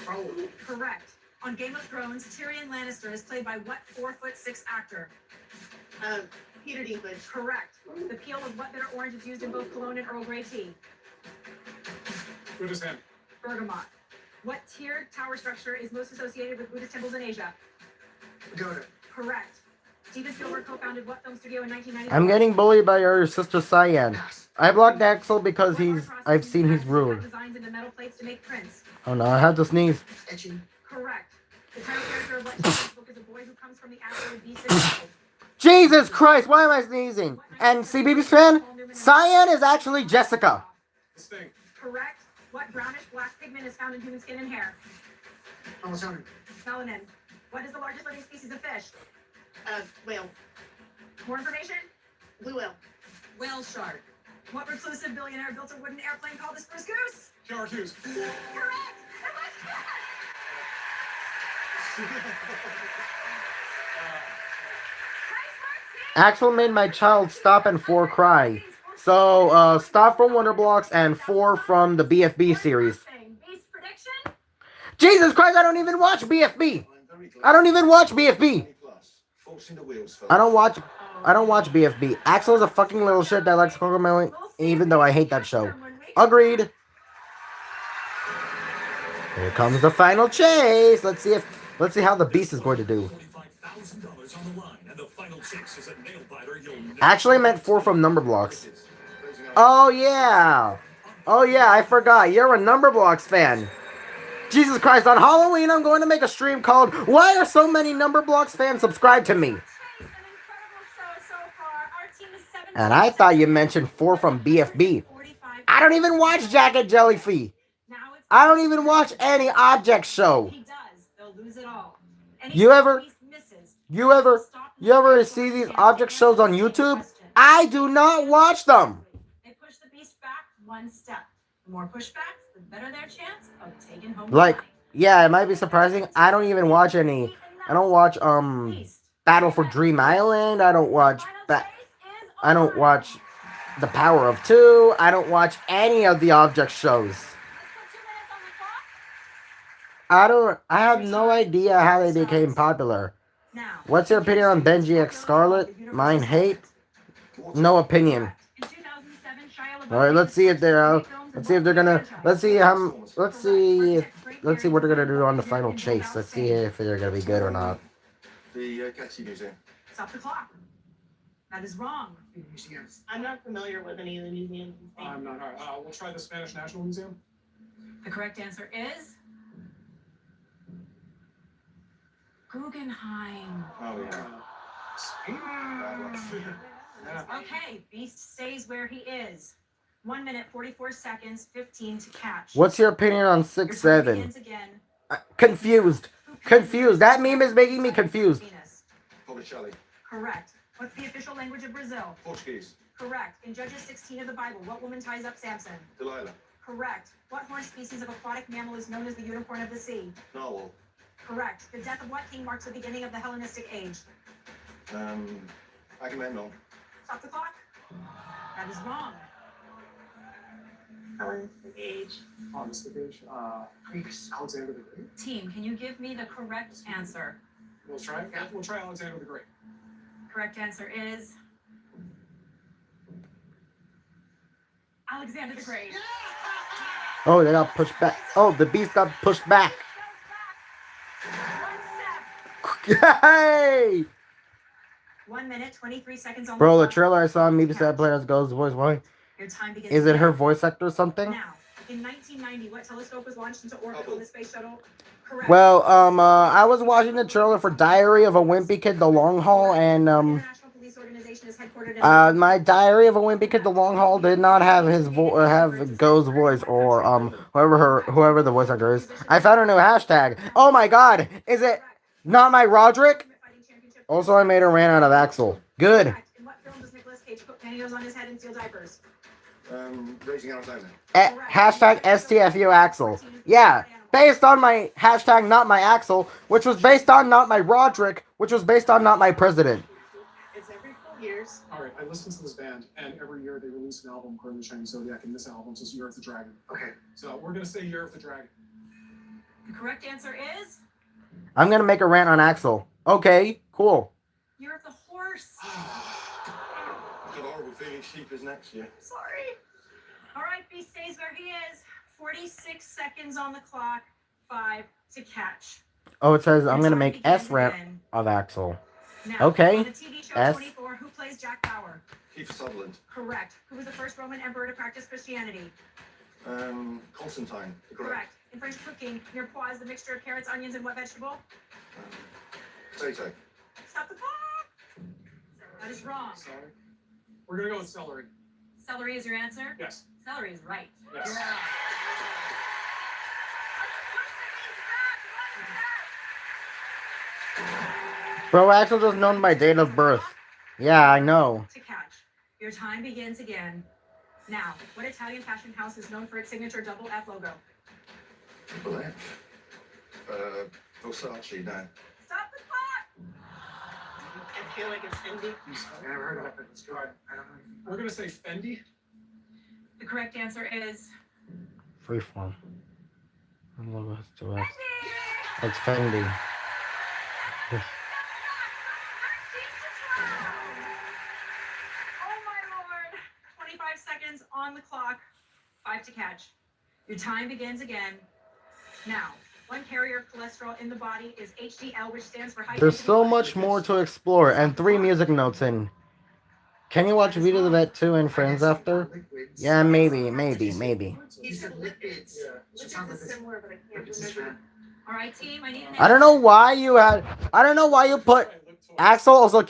Raul. Correct. On Game of Thrones, Tyrion Lannister is played by what 4'6" actor? Peter Dinklage. Correct. The peel of what bitter orange is used in both cologne and Earl Grey tea? Buddhist hand. Bergamot. What tiered tower structure is most associated with Buddhist temples in Asia? Pagoda. Correct. Steven Spielberg co-founded what film studio in 1990? I'm getting bullied by your sister Cyan. Pass. I blocked Axel because What art he's. process I've uses seen he's waxes to cut rude. designs into metal plates to make prints? Oh no, I have to sneeze. Etching. Correct. The title character of what children's book is a boy who comes from the asteroid B6. Jesus Christ, why am I sneezing? And CBB's fan, Cyan is actually Jessica. This thing. Correct. What brownish black pigment is found in human skin and hair? Melatonin. Melanin. What is the largest living species of fish? Whale. More information? Blue whale. Whale shark. What reclusive billionaire built a wooden airplane called the Spruce Goose? Q.R. Hughes. Correct. It was correct. Axel made my child stop and 4 cry. So, stop from Wonder Blocks and 4 from the BFB series. Beast prediction? Jesus Christ, I don't even watch BFB. I'm very glad. I don't even watch BFB. Plus, forcing the wheels, I don't watch BFB. Axel's a fucking little shit that likes Cocomelon, even though I hate that show. Agreed. Here comes the final chase. Let's see how the beast is going to do. $45,000 on the line, and the final chase is a nail biter you'll never Actually, I meant 4 from Number Blocks. Oh yeah. Oh yeah, I forgot. You're a Number Blocks fan. Jesus Christ, on Halloween I'm going to make a stream called Why Are So Many Number Blocks Fans Subscribed to Me? An incredible show so far. Our team is 7 And I thought you mentioned 4 from BFB. I don't even watch Jack and Jellyfy. Now it's I don't even watch any object show. he does. They'll lose it all. Any You ever- beast misses. You ever see these object shows on YouTube? I do not watch them. They push the beast back one step. The more pushbacks, the better their chance of taking home Like, the money. yeah, it might be surprising. I don't even watch any. I don't watch Beast. Battle for Dream Island. I don't watch I don't watch The Power of Two. I don't watch any of the object shows. I have no idea how they became popular. Now, What's your opinion on Benji X Scarlet? Mine hate. No opinion. in 2007, Shia LaBeouf All right, let's see if they're made films let's see if they're gonna let's see let's see what they're gonna do on the final chase. Let's see if they're gonna be good or not. The Catchy Museum. Stop the clock. That is wrong. Museums. I'm not familiar with any of the museums. I'm not. All right. We'll try the Spanish National Museum. The correct answer is Guggenheim. Oh, yeah. Yeah. Okay, Beast stays where he is. 1 minute, 44 seconds, 15 to catch. What's your opinion on Your 6-7? time begins again. Confused. Confused. That meme is making me confused. Venus. Botticelli. Correct. What's the official language of Brazil? Portuguese. Correct. In Judges 16 of the Bible, what woman ties up Samson? Delilah. Correct. What horned species of aquatic mammal is known as the unicorn of the sea? Narwhal. Correct. The death of what king marks the beginning of the Hellenistic age? Agamemnon. Stop the clock. That is wrong. Hellenistic age. On this page. Greeks. Alexander the Great. Team, can you give me the correct answer? We'll try. We'll try Alexander the Great. Correct answer is Alexander the Great. Oh, they got pushed back. Oh, the beast got pushed back. One step. Hey! 1 minute, 23 seconds on Bro, the clock. trailer I saw on Maybe Sad Players Goes voice. Why? Your time begins Is it her now. voice actor or something? Now, in 1990, what telescope was launched into orbit on the space shuttle? Correct. Well, I was watching the trailer for Diary of a Wimpy Kid: The Long Haul, and International Police Organization organization is headquartered in My Diary of a Wimpy Kid: The Long Haul did not have his have Go's voice or whoever the voice actor is. I found a new hashtag. Oh my God, is it not my Roderick? Also, I made a rant out of Axel. Good. Correct. In what film does Nicolas Cage put pantyhose on his head and steel diapers? Raising Arizona. Hashtag STFU Axel. Yeah, based on my hashtag not my Axel, which was based on not my Roderick, which was based on not my president. It's every 4 years. All right, I listened to this band, and every year they release an album according to Chinese Zodiac, and this album says Year of the Dragon. Okay. So we're gonna say Year of the Dragon. The correct answer is I'm gonna make a rant on Axel. Okay, cool. Year of the Horse. I've got a horrible feeling sheep is next year. Sorry. All right, B stays where he is. 46 seconds on the clock. 5 to catch. Oh, it says I'm Your gonna time make begins S rant again. of Axel. Now, Okay, on the TV show S. 24, who plays Jack Bauer? Keith Sutherland. Correct. Who was the first Roman emperor to practice Christianity? Constantine. Correct. In French cooking, mirepoix is the mixture of carrots, onions, and what vegetable? Potato. Stop the clock. That is wrong. Sorry. We're gonna go with celery. Celery is your answer? Yes. Celery is right. Yes. Bro, Axel just known my date of birth. Yeah, I know. To catch. Your time begins again. Now, what Italian fashion house is known for its signature double F logo? Black. Versace, no. Stop the clock. I feel like it's Fendi. I never heard of it. Let's go. I don't know. We're gonna say Fendi. The correct answer is Freeform. Logo has two F's. Fendi. It's Fendi. Oh my lord. 25 seconds on the clock. 5 to catch. Your time begins again. Now, one carrier of cholesterol in the body is HDL, which stands for high There's density so blood much more to explore, and 3 music notes in. Can you watch Vita the Vet 2 and Friends after? Yeah, maybe. He said lipids. Yeah. Lipids is similar, but I can't It's just remember. All right, team. I need an I don't know why you put Axel also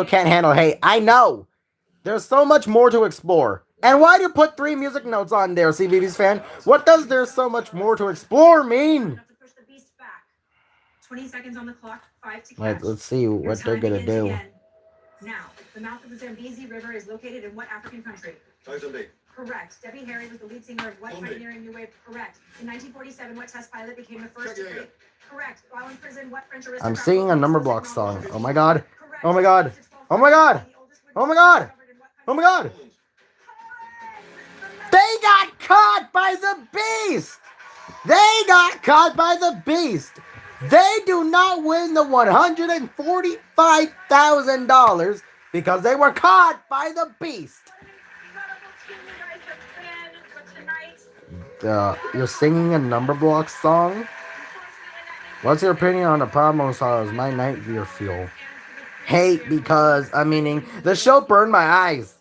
can't handle hate. I know. There's so much more to explore. And why do you put 3 music notes on there, CBB's fan? What does there's so much more to explore mean? enough to push the beast back. 20 seconds on the clock. 5 to catch. Let's see Your what they're time gonna begins do. again. Now, the mouth of the Zambezi River is located in what African country? Mozambique. Correct. Debbie Harry was the lead singer of what Zombie. pioneering new wave? Correct. In 1947, what test pilot became the first to Check, yeah, create? Correct. While in prison, what French aristocrat? I'm singing a number block song. Oh my god. Correct. Oh my god. Oh my god. Oh my god. Oh my god. Holland. They got caught by the beast. They got caught by the beast. They do not win the $145,000 because they were caught by the beast. You're singing a number block song? What's your opinion on the problem songs My Night View feel? Hate because, the show burned my eyes.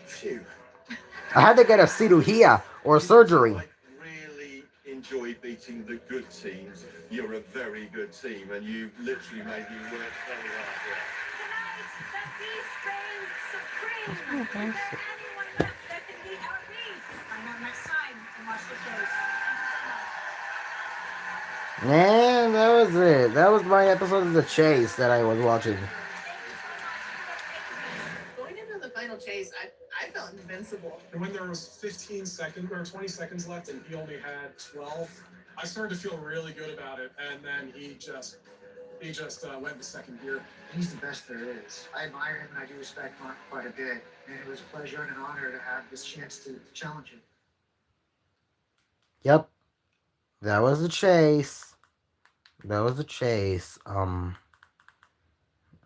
Phew. I had to get a cirugía or surgery. I really enjoy beating the good teams. You're a very good team, and you literally made me work very hard. Man, that was it. That was my episode of The Chase that I was watching. Going into the final chase, I felt invincible. And when there was 15 seconds or 20 seconds left and he only had 12, I started to feel really good about it. And then he just went in the second gear. He's the best there is. I admire him and I do respect Mark quite a bit. And it was a pleasure and an honor to have this chance to challenge him. Yep. That was The Chase. That was The Chase. I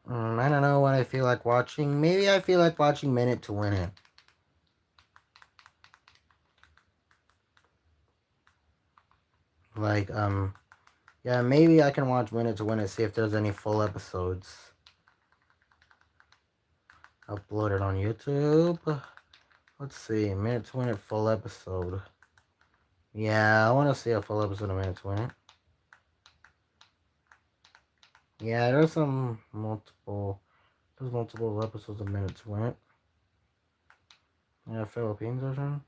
don't know what I feel like watching. Maybe I feel like watching Minute to Win It. Yeah, maybe I can watch Minute to Win It, see if there's any full episodes uploaded on YouTube. Let's see, Minute to Win It full episode. Yeah, I want to see a full episode of Minute to Win It. Yeah, there's some multiple There's multiple episodes a minute to win it. Yeah, Philippines version.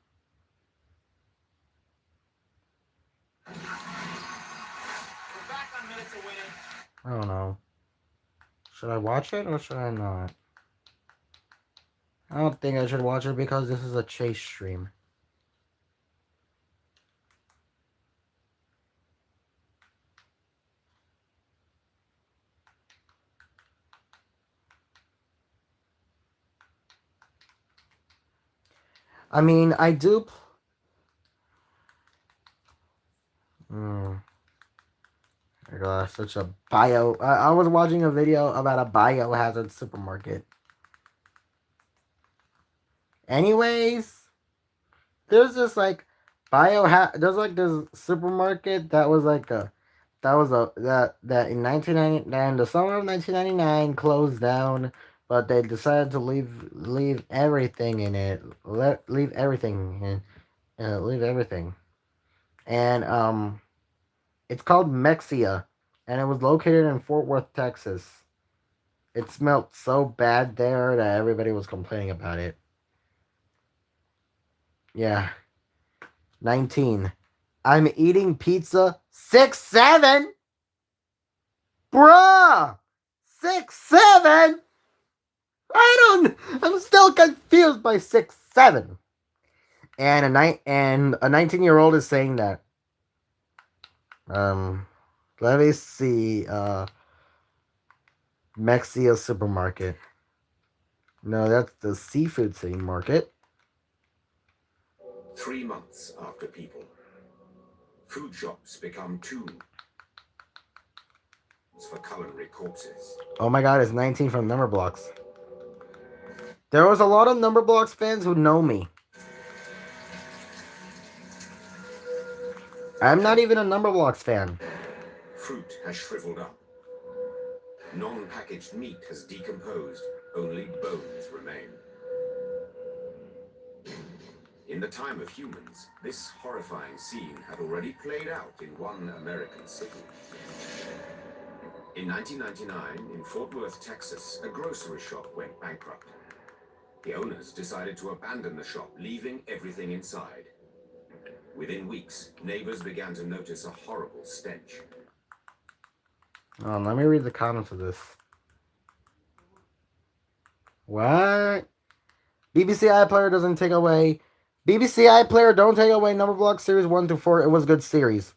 We're back on Minute to Win It. I don't know. Should I watch it or should I not? I don't think I should watch it because this is a chase stream. I mean, I do. Gosh, such a bio. I was watching a video about a biohazard supermarket. Anyways, there's this like there's like this supermarket that was like that in 1999, the summer of 1999 closed down, but they decided to leave everything in it, leave everything and it's called Mexia, and it was located in Fort Worth, Texas. It smelled so bad there that everybody was complaining about it. Yeah. 19. I'm eating pizza 6'7". Bruh! 6'7". I'm still confused by 6'7". And a 19-year-old is saying that. Let me see. Mexia supermarket. No, that's the seafood city market. 3 months after people, food shops become tombs for culinary corpses. Oh my god, it's 19 from Numberblocks. There was a lot of Numberblocks fans who know me. I'm not even a Numberblocks fan. Fruit has shriveled up. Non-packaged meat has decomposed. Only bones remain. In the time of humans, this horrifying scene had already played out in one American city. In 1999, in Fort Worth, Texas, a grocery shop went bankrupt. The owners decided to abandon the shop, leaving everything inside. Within weeks, neighbors began to notice a horrible stench. Let me read the comments of this. What? BBC iPlayer doesn't take away. BBC iPlayer don't take away Numberblock Series 1 through 4. It was a good series.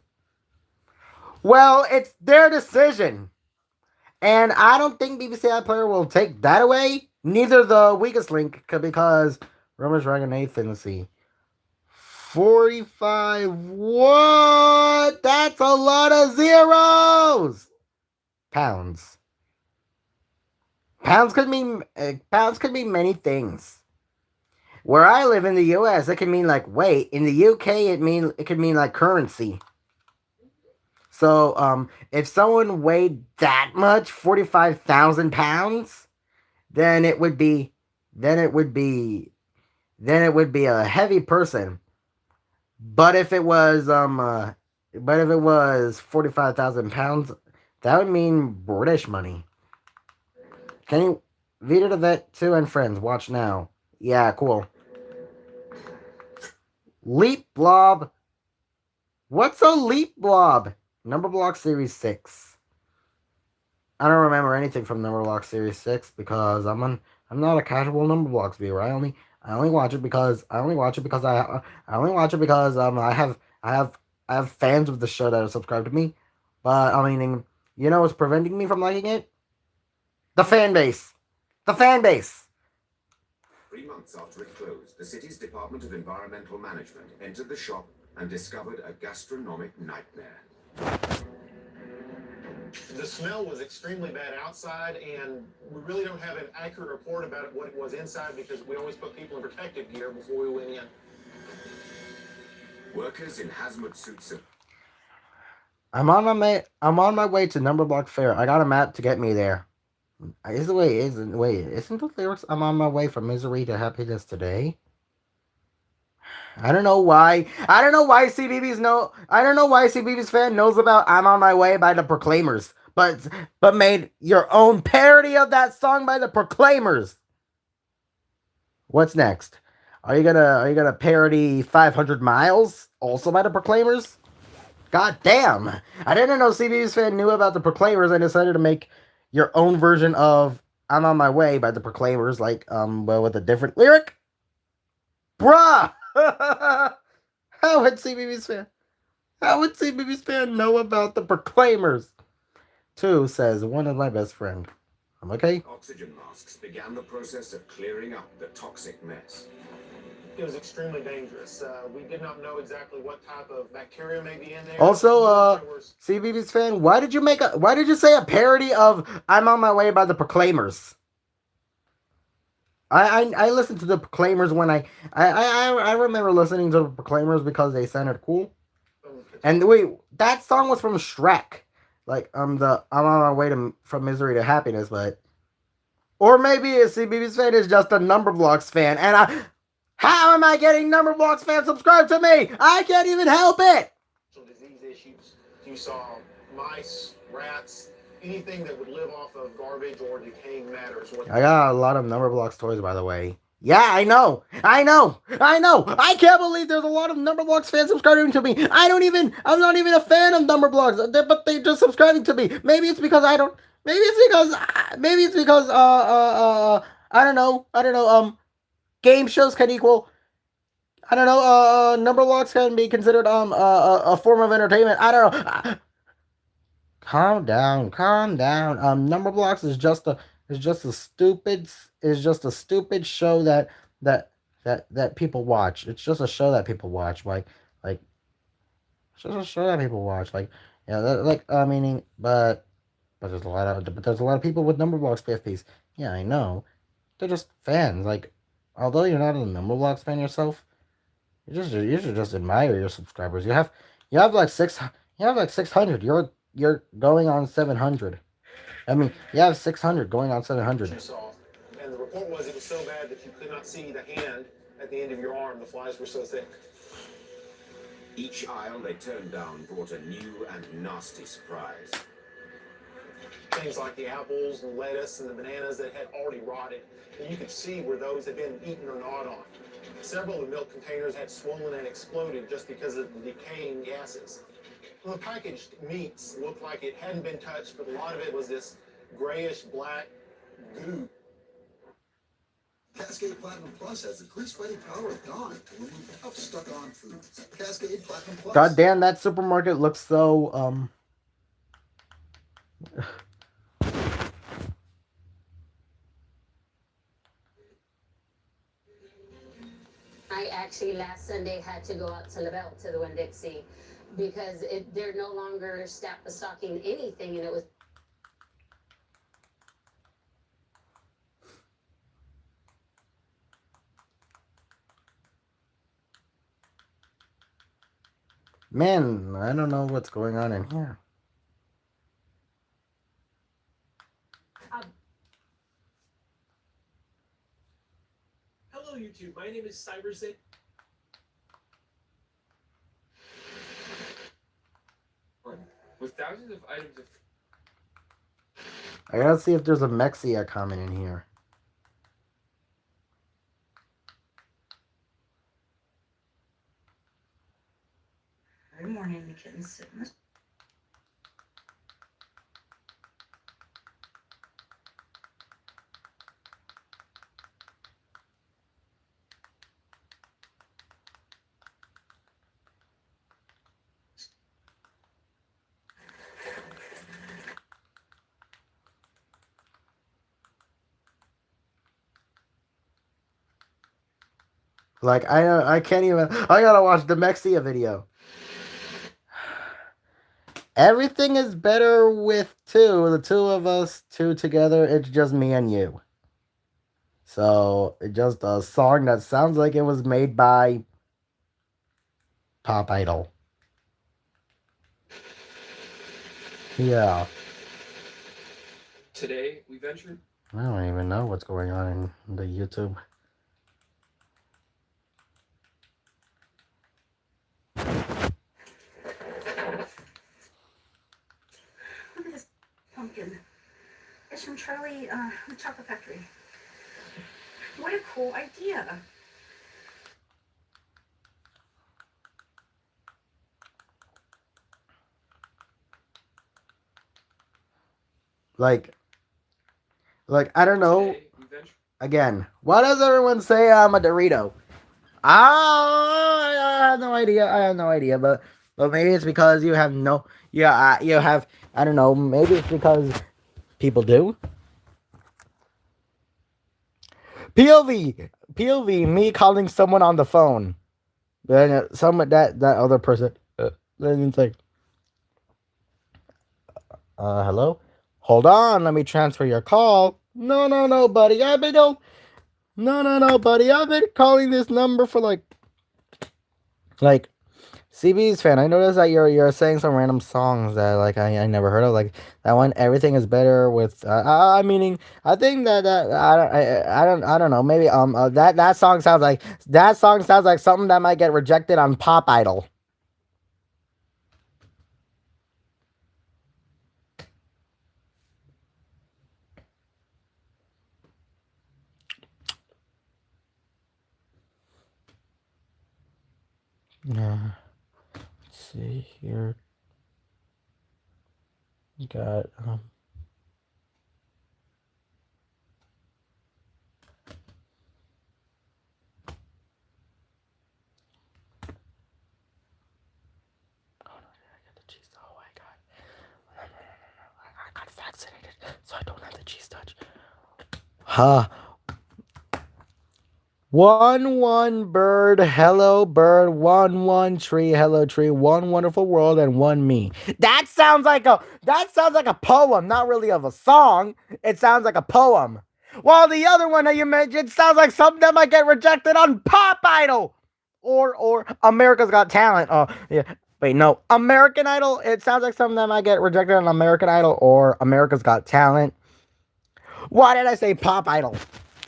Well, it's their decision. And I don't think BBC iPlayer will take that away. Neither the weakest link, because Romer's Dragon 8th in the sea. 45. What? That's a lot of zeros. Pounds. Pounds could mean many things. Where I live in the U.S., it can mean like weight. In the U.K., it could mean like currency. So, if someone weighed that much, 45,000 pounds, then it would be a heavy person. But if it was 45,000 pounds, that would mean British money. Can you Vita the Vet 2 and friends watch now? Yeah, cool. Leap Blob. What's a Leap Blob? Numberblock Series 6. I don't remember anything from Numberblock Series 6 because I'm not a casual Numberblocks viewer. I only watch it because I have fans of the show that are subscribed to me. But I mean, you know what's preventing me from liking it? The fan base. The fan base. 3 months after it closed, the city's Department of Environmental Management entered the shop and discovered a gastronomic nightmare. The smell was extremely bad outside, and we really don't have an accurate report about what it was inside because we always put people in protective gear before we went in. Workers in hazmat suits of I'm on my way to Numberblock Fair. I got a map to get me there. Isn't the lyrics I'm on my way from misery to happiness today? I don't know why CBeebies fan knows about I'm on my way by the Proclaimers. but made your own parody of that song by the Proclaimers. What's next? Are you gonna parody 500 Miles, also by the Proclaimers? God damn! I didn't know CB's fan knew about the Proclaimers and decided to make your own version of "I'm on My Way" by the Proclaimers, like well, with a different lyric. Bruh! How would CB's fan? How would CB's fan know about the Proclaimers? 2 says one of my best friend. I'm okay. Oxygen masks began the process of clearing up the toxic mess. It was extremely dangerous. We did not know exactly what type of bacteria may be in there. Also, There was- CB's fan, why did you say a parody of "I'm on My Way" by the Proclaimers? I listened to the Proclaimers when I remember listening to the Proclaimers because they sounded cool. And wait, that song was from Shrek. Like I'm on my way from misery to happiness, but or maybe a CB's fan is just a Numberblocks fan, and how am I getting Numberblocks fans subscribed to me? I can't even help it. Disease issues. You saw mice, rats, anything that would live off of garbage or decaying matter. I got a lot of Numberblocks toys, by the way. Yeah, I know. I can't believe there's a lot of Numberblocks fans subscribing to me. I'm not even a fan of Numberblocks, but they're just subscribing to me. Maybe it's because I don't know. Game shows can equal, I don't know, Numberblocks can be considered a form of entertainment. I don't know. Calm down. Numberblocks is just a stupid show that people watch. It's just a show that people watch. Like it's just a show that people watch. Like yeah, meaning, but there's a lot of people with Numberblocks PFPs. Yeah, I know. They're just fans. Like, although you're not a Numberblocks fan yourself, you should just admire your subscribers. You have like 600. You're going on 700. I mean, you have 600 going on 700. You saw. And the report was it was so bad that you could not see the hand at the end of your arm. The flies were so thick. Each aisle they turned down brought a new and nasty surprise. Things like the apples and lettuce and the bananas that had already rotted. And you could see where those had been eaten or gnawed on. Several of the milk containers had swollen and exploded just because of the decaying gases. Well, the packaged meats looked like it hadn't been touched, but a lot of it was this grayish black goo. Cascade Platinum Plus has the grease-fighting power of Dawn to remove tough, stuck-on foods. Cascade Platinum Plus. God damn, that supermarket looks so I actually last Sunday had to go out to Lavelle to the Winn-Dixie because they're no longer stocking anything, and it was. Man, I don't know what's going on in here. Hello, YouTube. My name is CyberZit. With thousands of items of. I gotta see if there's a Mexia comment in here. Good morning, the kitten's sitting. Like I can't even. I gotta watch the Mexia video. Everything is better with two. The two of us, two together. It's just me and you. So it's just a song that sounds like it was made by Pop Idol. Yeah. Today, we ventured. I don't even know what's going on in the YouTube. It's from Charlie, the Chocolate Factory. What a cool idea. Like I don't know. Again, why does everyone say I'm a Dorito? I have no idea. I have no idea. But maybe it's because you have no. Yeah, you have. I don't know. Maybe it's because people do. POV. Me calling someone on the phone. Then someone that other person. Then it's like, hello. Hold on. Let me transfer your call. No, buddy. I've been No, buddy. I've been calling this number for like CB's fan. I noticed that you're saying some random songs that like I never heard of. Like that one, Everything Is Better with. Meaning, I think that I don't know. Maybe that song sounds like something that might get rejected on Pop Idol. Let's see here. Got I got vaccinated, so I don't have the cheese touch. Ha. 1 bird, hello bird, 1 tree, hello tree, 1 wonderful world, and 1 me. That sounds like a poem, not really of a song. It sounds like a poem. While the other one that you mentioned sounds like something that might get rejected on Pop Idol or America's Got Talent. Oh yeah, wait, no, American Idol. It sounds like something that might get rejected on American Idol or America's Got Talent. Why did I say Pop Idol?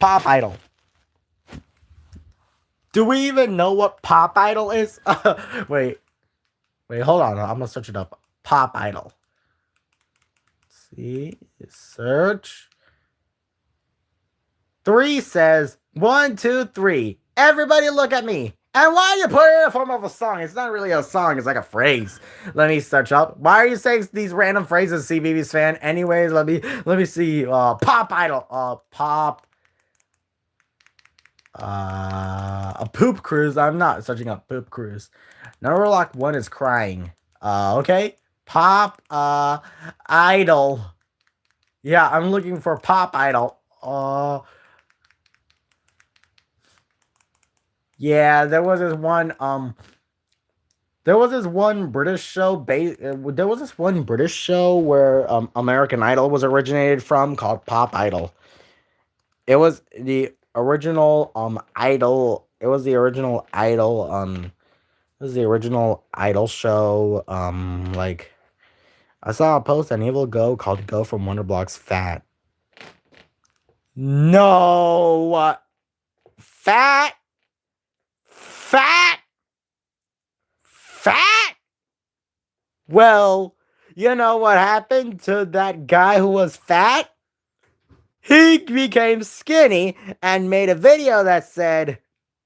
Pop Idol. Do we even know what Pop Idol is? Wait, hold on. I'm gonna search it up. Pop Idol. Let's see, search. 3 says 1, 2, 3. Everybody look at me. And why are you putting it in the form of a song? It's not really a song. It's like a phrase. Let me search up. Why are you saying these random phrases, CBeebies fan? Anyways, let me see. Pop Idol. Pop. A poop cruise. I'm not searching up poop cruise. Number lock 1 is crying. Okay. Pop Idol. Yeah, I'm looking for Pop Idol. Yeah, there was this one British show there was this one British show where American Idol was originated from called Pop Idol. It was the original Idol. It was the original Idol show. Like I saw a post on Evil Go called Go from Wonderblocks Fat. No, fat. Well, you know what happened to that guy who was fat? He became skinny and made a video that said,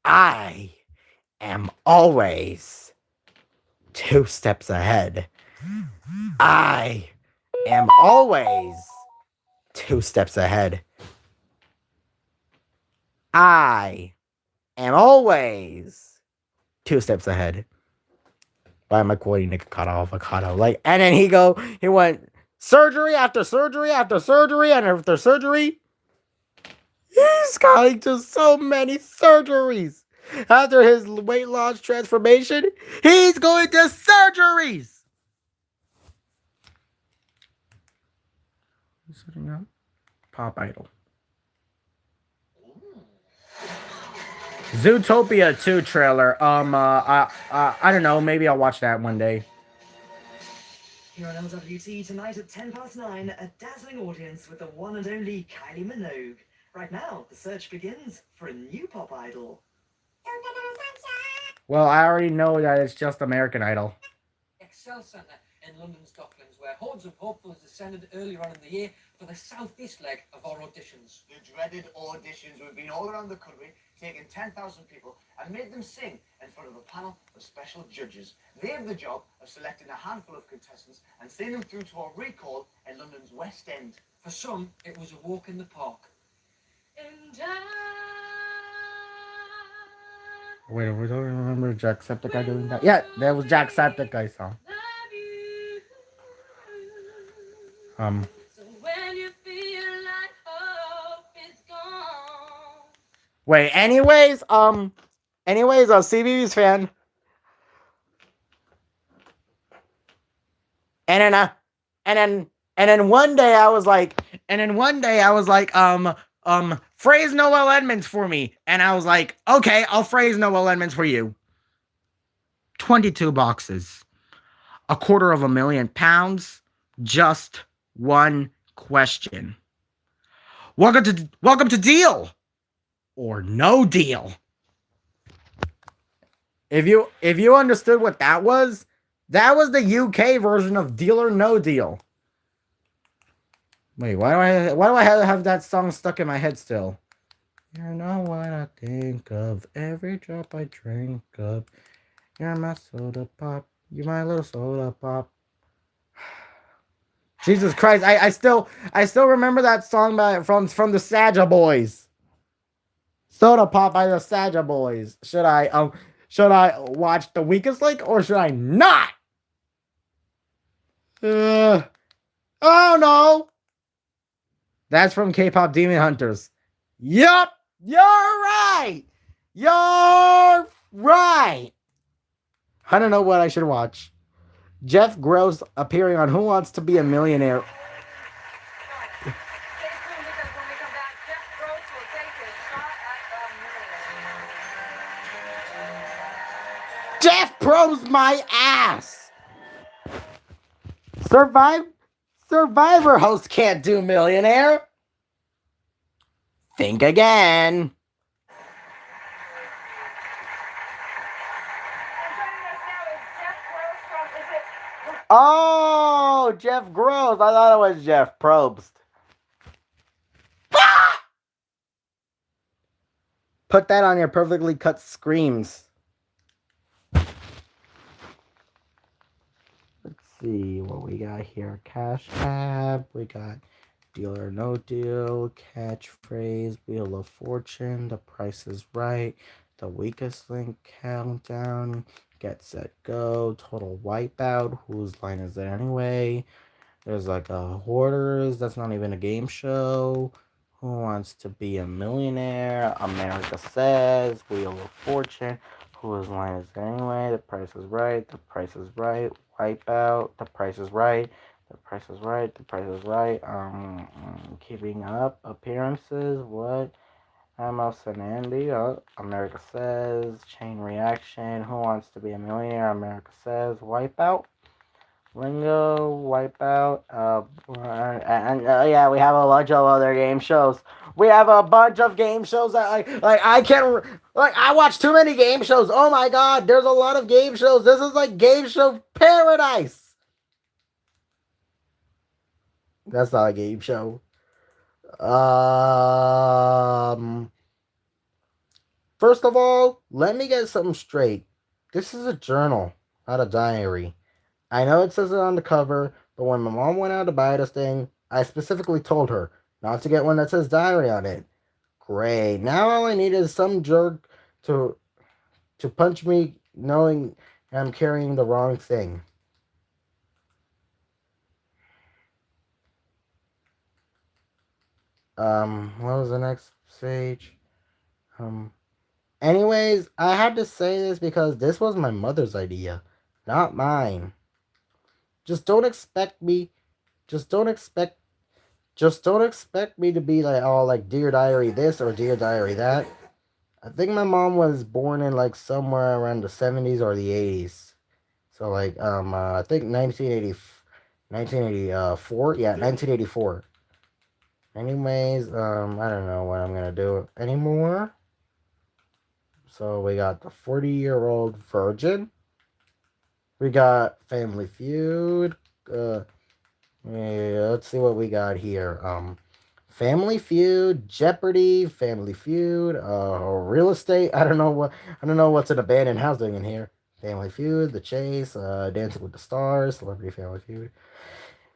I am always 2 steps ahead. I am always 2 steps ahead. I am always 2 steps ahead. Why am I quoting Nikocado Avocado? Like, and then he went surgery after surgery after surgery and after surgery. He's going to so many surgeries. After his weight loss transformation, he's going to surgeries. Setting up Pop Idol. Zootopia 2 trailer. I don't know. Maybe I'll watch that one day. Here on LWT tonight at 9:10, a dazzling audience with the one and only Kylie Minogue. Right now, the search begins for a new Pop Idol. Well, I already know that it's just American Idol. Excel Centre in London's Docklands, where hordes of hopefuls descended earlier on in the year for the southeast leg of our auditions. The dreaded auditions. We've been all around the country, taken 10,000 people and made them sing in front of a panel of special judges. They have the job of selecting a handful of contestants and sending them through to our recall in London's West End. For some, it was a walk in the park. And Wait, we don't remember Jacksepticeye doing that. Yeah, that was Jacksepticeye song. so when you feel like hope is gone. Wait, anyways, CBBS fan. And then one day I was like, phrase Noel Edmonds for me. And I was like, okay, I'll phrase Noel Edmonds for you. 22 boxes. £250,000. Just one question. Welcome to Deal or No Deal. If you understood what that was the UK version of Deal or No Deal. Wait, why do I have that song stuck in my head still? You know what I think of every drop I drink of. You're my soda pop. You're my little soda pop. Jesus Christ, I still remember that song from the Saja Boys. Soda Pop by the Saja Boys. Should I watch The Weakest Link or should I not? Oh no. That's from K-Pop Demon Hunters. Yup, you're right. You're right. I don't know what I should watch. Jeff Gross appearing on Who Wants to Be a Millionaire. Jeff Probst my ass. Survivor host can't do millionaire. Think again. Oh, Jeff Gross. I thought it was Jeff Probst. Ah! Put that on your perfectly cut screams. Let's see what we got here. Cash App. We got Deal or No Deal. Catchphrase. Wheel of Fortune. The Price is Right. The Weakest Link Countdown. Get Set Go. Total Wipeout. Whose Line Is It Anyway? There's like a Hoarders. That's not even a game show. Who Wants to Be a Millionaire? America Says. Wheel of Fortune. Whose Line Is It Anyway? The Price is Right. The Price is Right. Wipeout. The Price is Right. The Price is Right. The Price is Right. Keeping Up. Appearances. What? Amos and Andy. America Says. Chain Reaction. Who Wants to Be a Millionaire? America Says. Wipeout. Lingo. Wipeout. Yeah, we have a bunch of other game shows. We have a bunch of game shows that I can't I watch too many game shows. Oh my god, there's a lot of game shows. This is like game show paradise. That's not a game show. First of all, let me get something straight. This is a journal, not a diary. I know it says it on the cover, but when my mom went out to buy this thing, I specifically told her not to get one that says diary on it. Great. Now all I need is some jerk to punch me knowing I'm carrying the wrong thing. What was the next page? Anyways, I had to say this because this was my mother's idea, not mine. Just don't expect me to be like, oh, like Dear Diary this or Dear Diary that. I think my mom was born in like somewhere around the 70s or the 80s. So like I think 1984. Yeah, 1984. Anyways, I don't know what I'm gonna do anymore. So we got the 40-year-old virgin. We got Family Feud. Yeah, let's see what we got here. Family Feud, Jeopardy, Family Feud, Real Estate. I don't know what's an abandoned housing in here. Family Feud, The Chase, Dancing with the Stars, Celebrity Family Feud,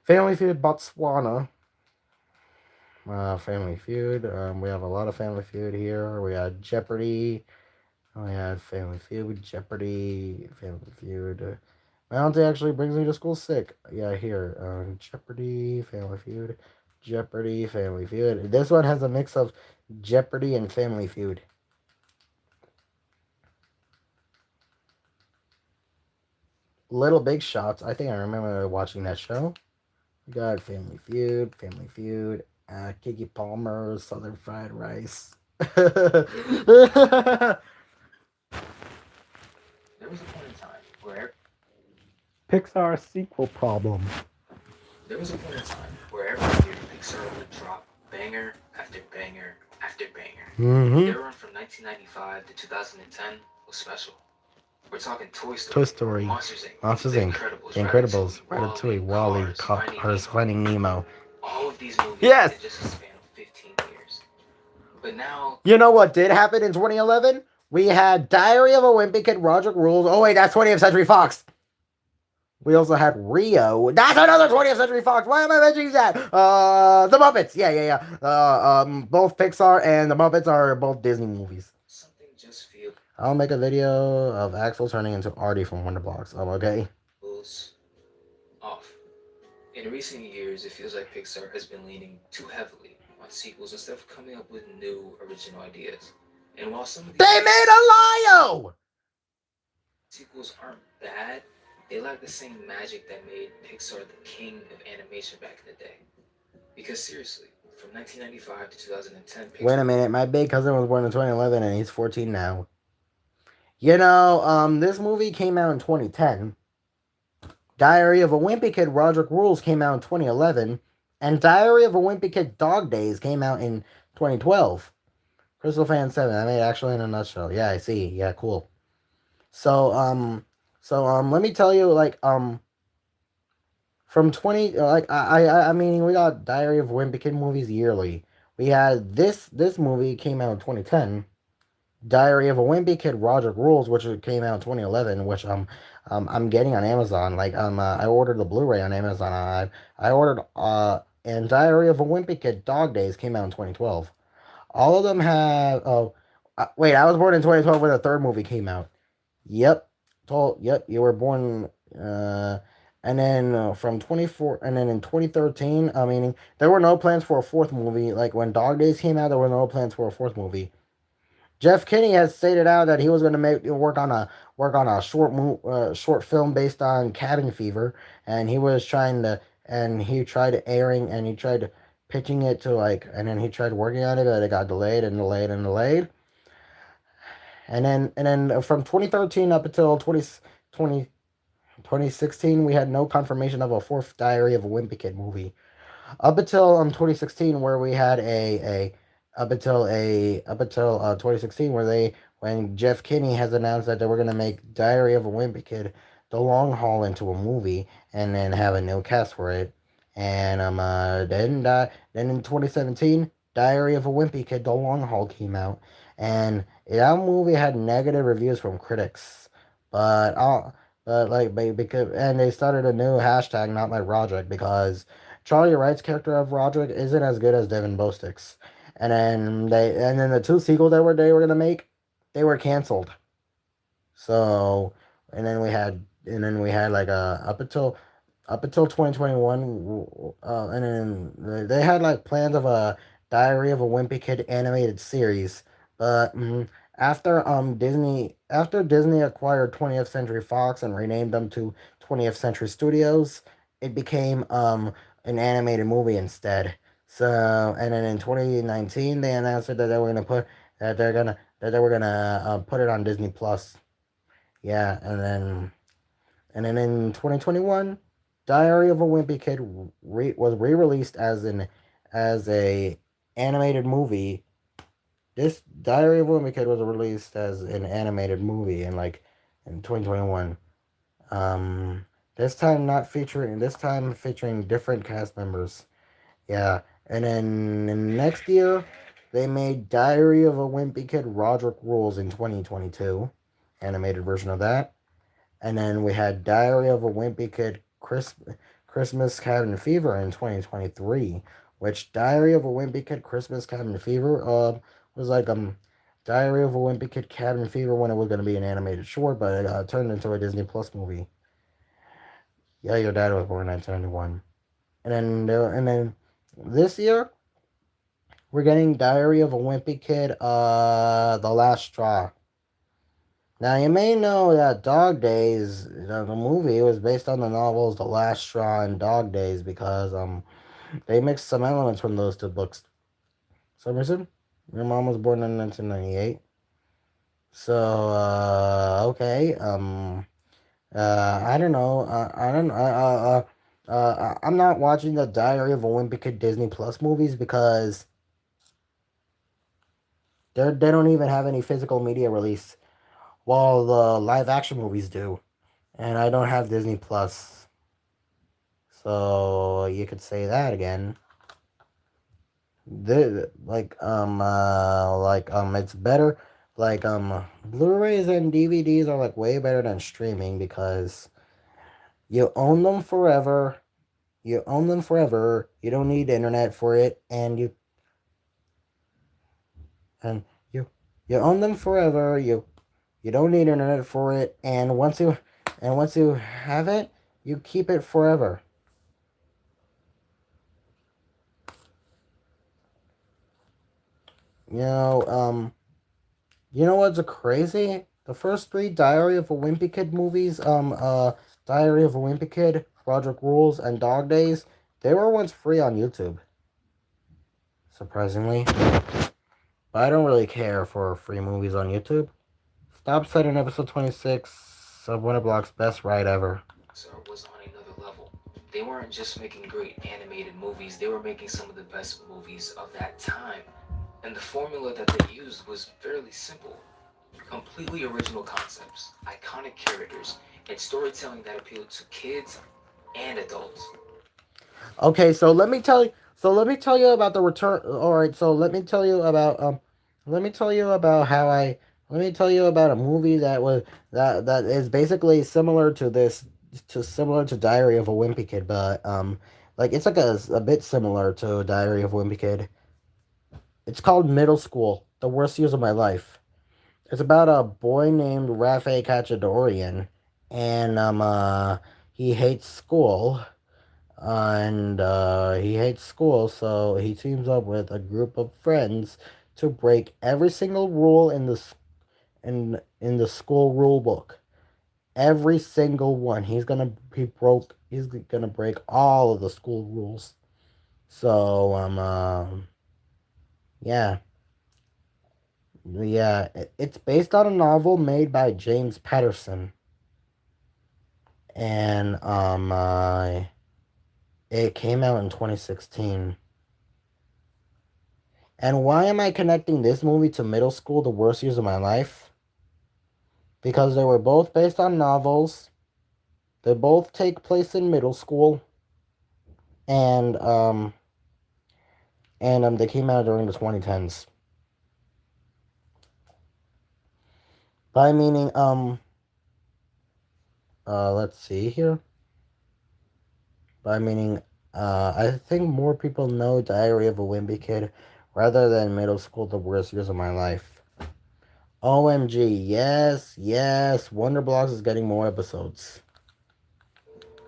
Family Feud, Botswana, Family Feud. We have a lot of Family Feud here. We had Jeopardy. We had Family Feud, Jeopardy, Family Feud. My auntie actually brings me to school sick. Yeah, here. Jeopardy, Family Feud, Jeopardy, Family Feud. This one has a mix of Jeopardy and Family Feud. Little Big Shots. I think I remember watching that show. We got Family Feud, Kiki Palmer, Southern Fried Rice. There was a point in time where Pixar sequel problem. every year Pixar would drop banger after banger after banger. Mm-hmm. Their run from 1995 to 2010 was special. We're talking Toy Story, Toy Story, Monsters Inc., Monsters Inc., The Incredibles, Ratatouille, Wall-E, Cars, Finding Nemo. All of these movies Yes! in just a span of 15 years. But now, You know what did happen in 2011? We had Diary of a Wimpy Kid, Roderick Rules. Oh wait, that's 20th Century Fox. We also had Rio. That's another 20th Century Fox. Why am I mentioning that? The Muppets. Yeah. Both Pixar and the Muppets are both Disney movies. something just feels I'll make a video of Axel turning into Artie from Wonder Blocks. Okay. off. In recent years, it feels like Pixar has been leaning too heavily on sequels instead of coming up with new original ideas. And while some of these They made a Lio! sequels aren't bad, they lack the same magic that made Pixar the king of animation back in the day. Because seriously, from 1995 to 2010, Pixar... Wait a minute, my big cousin was born in 2011 and he's 14 now. You know, this movie came out in 2010. Diary of a Wimpy Kid, Roderick Rules came out in 2011. And Diary of a Wimpy Kid, Dog Days came out in 2012. Crystal Fan 7, I made actually in a nutshell. Yeah, I see. Yeah, cool. So, let me tell you, from 20, I mean, we got Diary of a Wimpy Kid movies yearly. We had this movie came out in 2010. Diary of a Wimpy Kid, Roderick Rules, which came out in 2011, which I'm getting on Amazon. I ordered the Blu-ray on Amazon. I ordered and Diary of a Wimpy Kid, Dog Days came out in 2012. All of them have. Wait, I was born in 2012 when the third movie came out. Yep, you were born. And then from 24, and then in 2013, I mean, there were no plans for a fourth movie. Like when Dog Days came out, there were no plans for a fourth movie. Jeff Kinney has stated out that he was going to work on a short film based on cabin fever, and he was trying to, and he tried airing, and he tried pitching it to and then he tried working on it, but it got delayed and delayed and delayed. And then from 2013 up until 2016, we had no confirmation of a fourth Diary of a Wimpy Kid movie. Up until 2016, where we had up until 2016, when Jeff Kinney has announced that they were gonna make Diary of a Wimpy Kid the long haul into a movie and then have a new cast for it. And then in 2017, Diary of a Wimpy Kid the long haul came out, and that movie had negative reviews from critics, because and they started a new hashtag, Not My Roderick, because Charlie Wright's character of Roderick isn't as good as Devin Bostick's. And then the two sequels they were gonna make, they were canceled. So and then we had up until 2021, and then they had plans of a Diary of a Wimpy Kid animated series, but after Disney acquired 20th Century Fox and renamed them to 20th Century Studios, it became an animated movie instead. So, and then in 2019, they announced that they were gonna put put it on Disney Plus. Yeah, and then in 2021, Diary of a Wimpy Kid was re-released as a animated movie. This Diary of a Wimpy Kid was released as an animated movie in 2021. This time featuring different cast members. Yeah. And then next year, they made Diary of a Wimpy Kid Roderick Rules in 2022. Animated version of that. And then we had Diary of a Wimpy Kid Christmas Cabin Fever in 2023. Which Diary of a Wimpy Kid Christmas Cabin Fever was like Diary of a Wimpy Kid Cabin Fever when it was going to be an animated short, but it turned into a Disney Plus movie. Yeah, your dad was born in 1991. And then this year, we're getting Diary of a Wimpy Kid, The Last Straw. Now, you may know that Dog Days, the movie, was based on the novels The Last Straw and Dog Days because they mixed some elements from those two books. Summerson, your mom was born in 1998. So, okay, I don't know, I'm not watching the Diary of a Wimpy Kid Disney Plus movies because they don't even have any physical media release, while the live action movies do, and I don't have Disney Plus, so you could say that again. It's better. Blu-rays and DVDs are like way better than streaming because you own them forever. You own them forever. You don't need internet for it, and you own them forever. You don't need internet for it, and once you have it, you keep it forever. You know what's crazy? The first 3 Diary of a Wimpy Kid movies, Diary of a Wimpy Kid, Roderick Rules, and Dog Days, they were once free on YouTube. Surprisingly. But I don't really care for free movies on YouTube. Stop setting episode 26 of Winterblock's best ride ever. Pixar was on another level. They weren't just making great animated movies, they were making some of the best movies of that time. And the formula that they used was fairly simple. Completely original concepts, iconic characters, and storytelling that appealed to kids and adults. Okay, so let me tell you about the return. All right, so let me tell you about a movie that is basically similar to Diary of a Wimpy Kid, but it's like a bit similar to Diary of a Wimpy Kid. It's called Middle School: The Worst Years of My Life. It's about a boy named Rafe Kachadorian, and he hates school. So he teams up with a group of friends to break every single rule in the school rule book. Every single one. He's gonna break all of the school rules. So yeah. It's based on a novel made by James Patterson. And it came out in 2016. And why am I connecting this movie to Middle School: The Worst Years of My Life? Because they were both based on novels. They both take place in middle school. And they came out during the 2010s. By meaning, let's see here. By meaning, I think more people know Diary of a Wimpy Kid rather than Middle School: The Worst Years of My Life. OMG, yes, Wonderblocks is getting more episodes.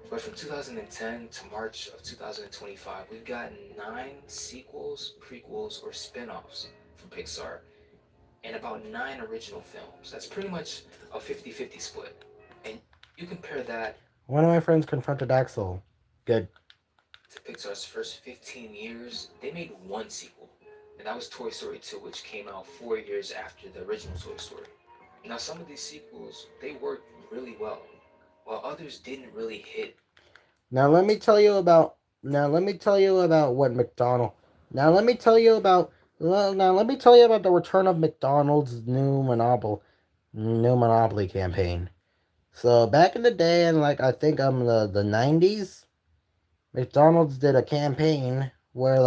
But from 2010 to March of 2025, we've gotten 9 sequels, prequels, or spin-offs from Pixar, and about 9 original films. That's pretty much a 50-50 split. And you compare that... One of my friends confronted Axel. Good. To Pixar's first 15 years, they made 1 sequel. And that was Toy Story 2, which came out 4 years after the original Toy Story. Now, some of these sequels, they worked really well, while others didn't really hit. Now let me tell you about what McDonald. Now let me tell you about the return of McDonald's new Monopoly campaign. So back in the day, and like I think the 90s, McDonald's did a campaign where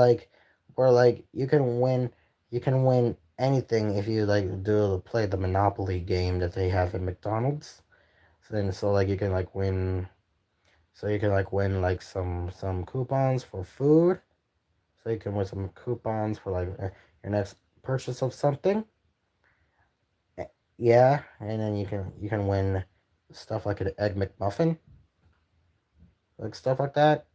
you can win anything if you like do play the Monopoly game that they have at McDonald's. So like you can like win like some coupons for food. So you can win some coupons for like your next purchase of something. Yeah, and then you can win stuff like an Egg McMuffin, like stuff like that.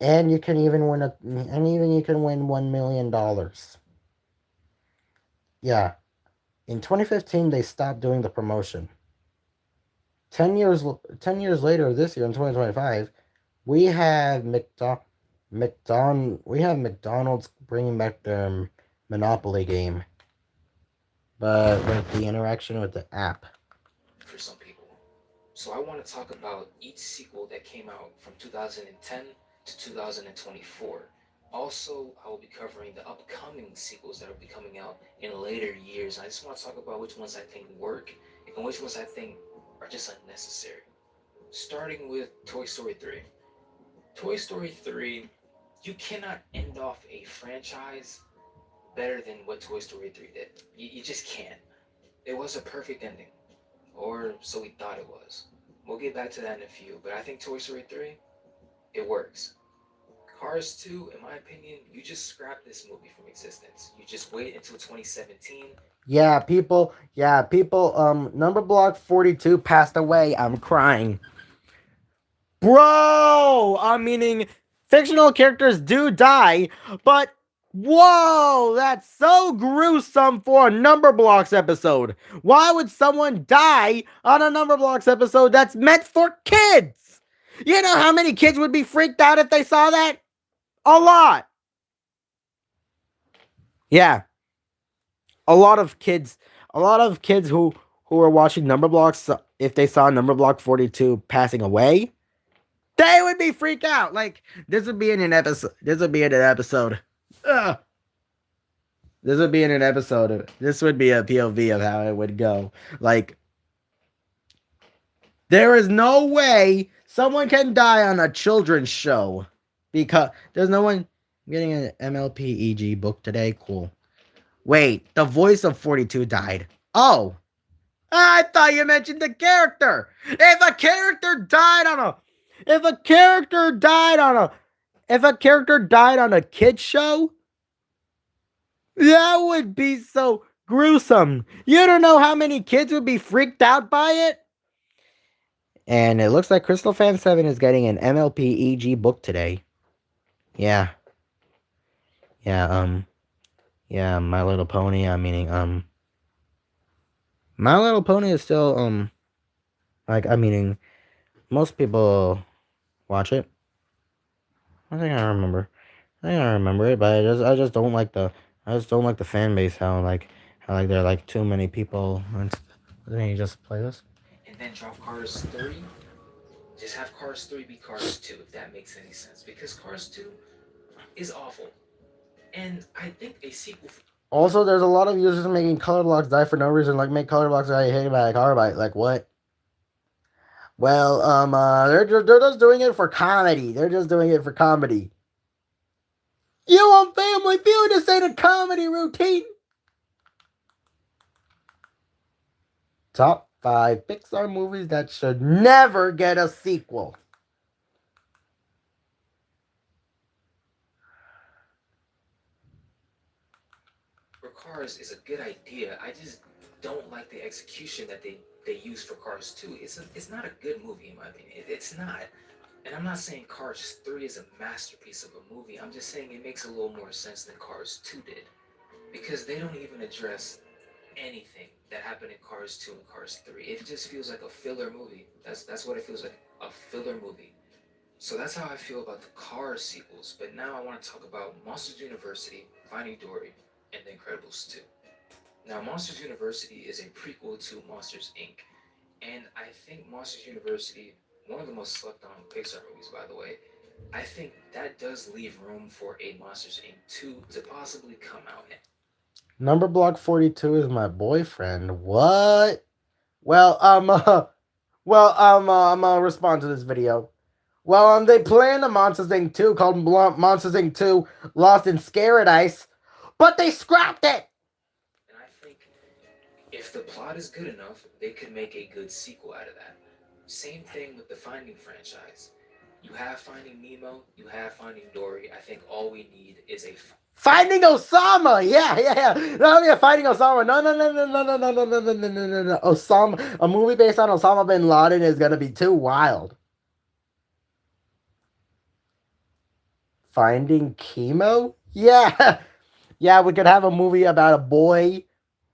And you can win $1 million. Yeah. In 2015 they stopped doing the promotion. 10 years later this year in 2025, we have McDonald's bringing back their Monopoly game, but with the interaction with the app. For some people. So I want to talk about each sequel that came out from 2010 to 2024. Also, I will be covering the upcoming sequels that will be coming out in later years. I just want to talk about which ones I think work and which ones I think are just unnecessary. Starting with Toy Story 3. Toy Story 3, you cannot end off a franchise better than what Toy Story 3 did. You just can't. It was a perfect ending. Or so we thought it was. We'll get back to that in a few, but I think Toy Story 3, it works. Cars 2, in my opinion, you just scrap this movie from existence. You just wait until 2017. Yeah, people, Number Block 42 passed away. I'm crying. Bro, I'm meaning fictional characters do die, but whoa, that's so gruesome for a Number Blocks episode. Why would someone die on a Number Blocks episode that's meant for kids? You know how many kids would be freaked out if they saw that? A lot. Yeah. A lot of kids who are watching Number Blocks, if they saw Number Block 42 passing away, they would be freaked out. Like, this would be in an episode. This would be in an episode. Ugh. This would be in an episode. This would be a POV of how it would go. Like, there is no way someone can die on a children's show. Because there's no one getting an MLPEG book today. Cool. Wait, the voice of 42 died. Oh. I thought you mentioned the character. If a character died on a kid's show, that would be so gruesome. You don't know how many kids would be freaked out by it? And it looks like Crystal Fan 7 is getting an MLPEG book today. Yeah. Yeah, My Little Pony, My Little Pony is still, most people watch it. I think I remember it, but I just don't like the fan base, how there are like too many people. Then you just play this? And then drop Cars 3. Just have Cars 3 be Cars 2, if that makes any sense. Because Cars 2 is awful. And I think a sequel... Also, there's a lot of users making color blocks die for no reason. Like, make color blocks die hated by a car bite. Like, what? Well, they're just doing it for comedy. They're just doing it for comedy. You want Family Feud to say the comedy routine? Top 5 Pixar movies that should never get a sequel. For Cars is a good idea. I just don't like the execution that they use for Cars 2. It's not a good movie in my opinion. It's not. And I'm not saying Cars 3 is a masterpiece of a movie. I'm just saying it makes a little more sense than Cars 2 did. Because they don't even address anything that happened in Cars 2 and Cars 3. It just feels like a filler movie. That's what it feels like, a filler movie. So that's how I feel about the Cars sequels. But now I want to talk about Monsters University, Finding Dory, and The Incredibles 2. Now, Monsters University is a prequel to Monsters, Inc. And I think Monsters University, one of the most slept on Pixar movies, by the way, I think that does leave room for a Monsters, Inc. 2 to possibly come out. Number Block 42 is my boyfriend. What? Well, Well, I'm gonna respond to this video. Well, they planned a Monsters Inc. 2 called Monsters Inc. 2 Lost in Scaradise, but they scrapped it. And I think if the plot is good enough, they could make a good sequel out of that. Same thing with the Finding franchise. You have Finding Nemo, you have Finding Dory. I think all we need is a Finding Osama, yeah. No, yeah, Finding Osama. No. Osama, a movie based on Osama bin Laden is gonna be too wild. Finding Chemo, yeah. We could have a movie about a boy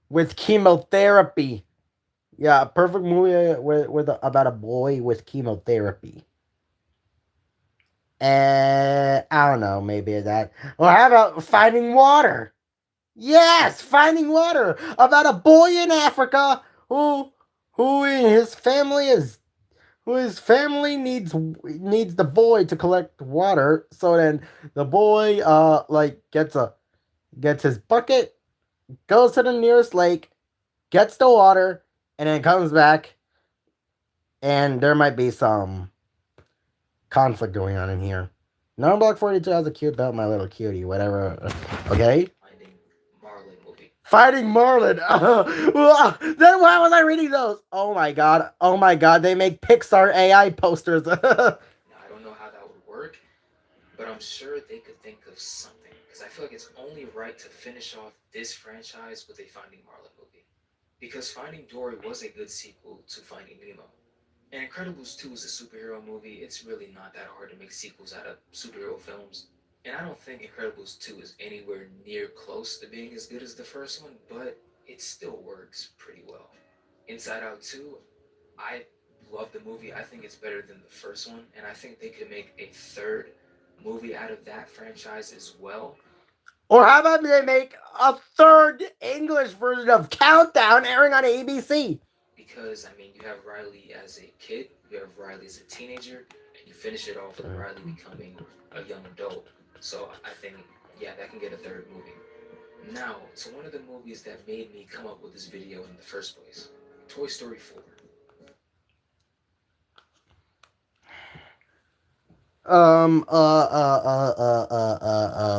with chemotherapy. Yeah, a perfect movie about a boy with chemotherapy. I don't know, maybe that. Or how about Finding Water? Yes, Finding Water, about a boy in Africa who his family needs the boy to collect water. So then the boy gets his bucket, goes to the nearest lake, gets the water, and then comes back, and there might be some conflict going on in here. No, Block 42 has a cute belt, my little cutie, whatever. Okay? Finding Marlin. Then why was I reading those? Oh my god. They make Pixar AI posters. Now, I don't know how that would work, but I'm sure they could think of something. Because I feel like it's only right to finish off this franchise with a Finding Marlin movie. Because Finding Dory was a good sequel to Finding Nemo. And Incredibles 2 is a superhero movie. It's really not that hard to make sequels out of superhero films. And I don't think Incredibles 2 is anywhere near close to being as good as the first one, but it still works pretty well. Inside Out 2, I love the movie. I think it's better than the first one, and I think they could make a third movie out of that franchise as well. Or how about they make a third English version of Countdown airing on ABC? Because, I mean, you have Riley as a kid, you have Riley as a teenager, and you finish it off with Riley becoming a young adult. So I think, yeah, that can get a third movie. Now, to one of the movies that made me come up with this video in the first place, Toy Story 4.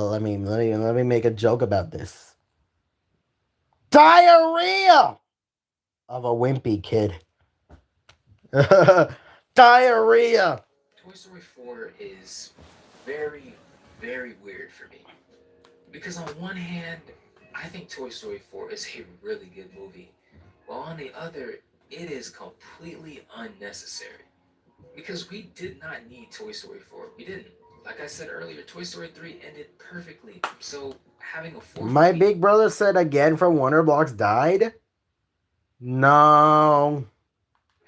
Let me make a joke about this. Diarrhea of a wimpy kid. Diarrhea. Toy Story 4 is very, very weird for me. Because on one hand, I think Toy Story 4 is a really good movie. While on the other, it is completely unnecessary. Because we did not need Toy Story 4. We didn't. Like I said earlier, Toy Story 3 ended perfectly. So having a fourth My movie, big brother said again from Wonder Blocks died? No.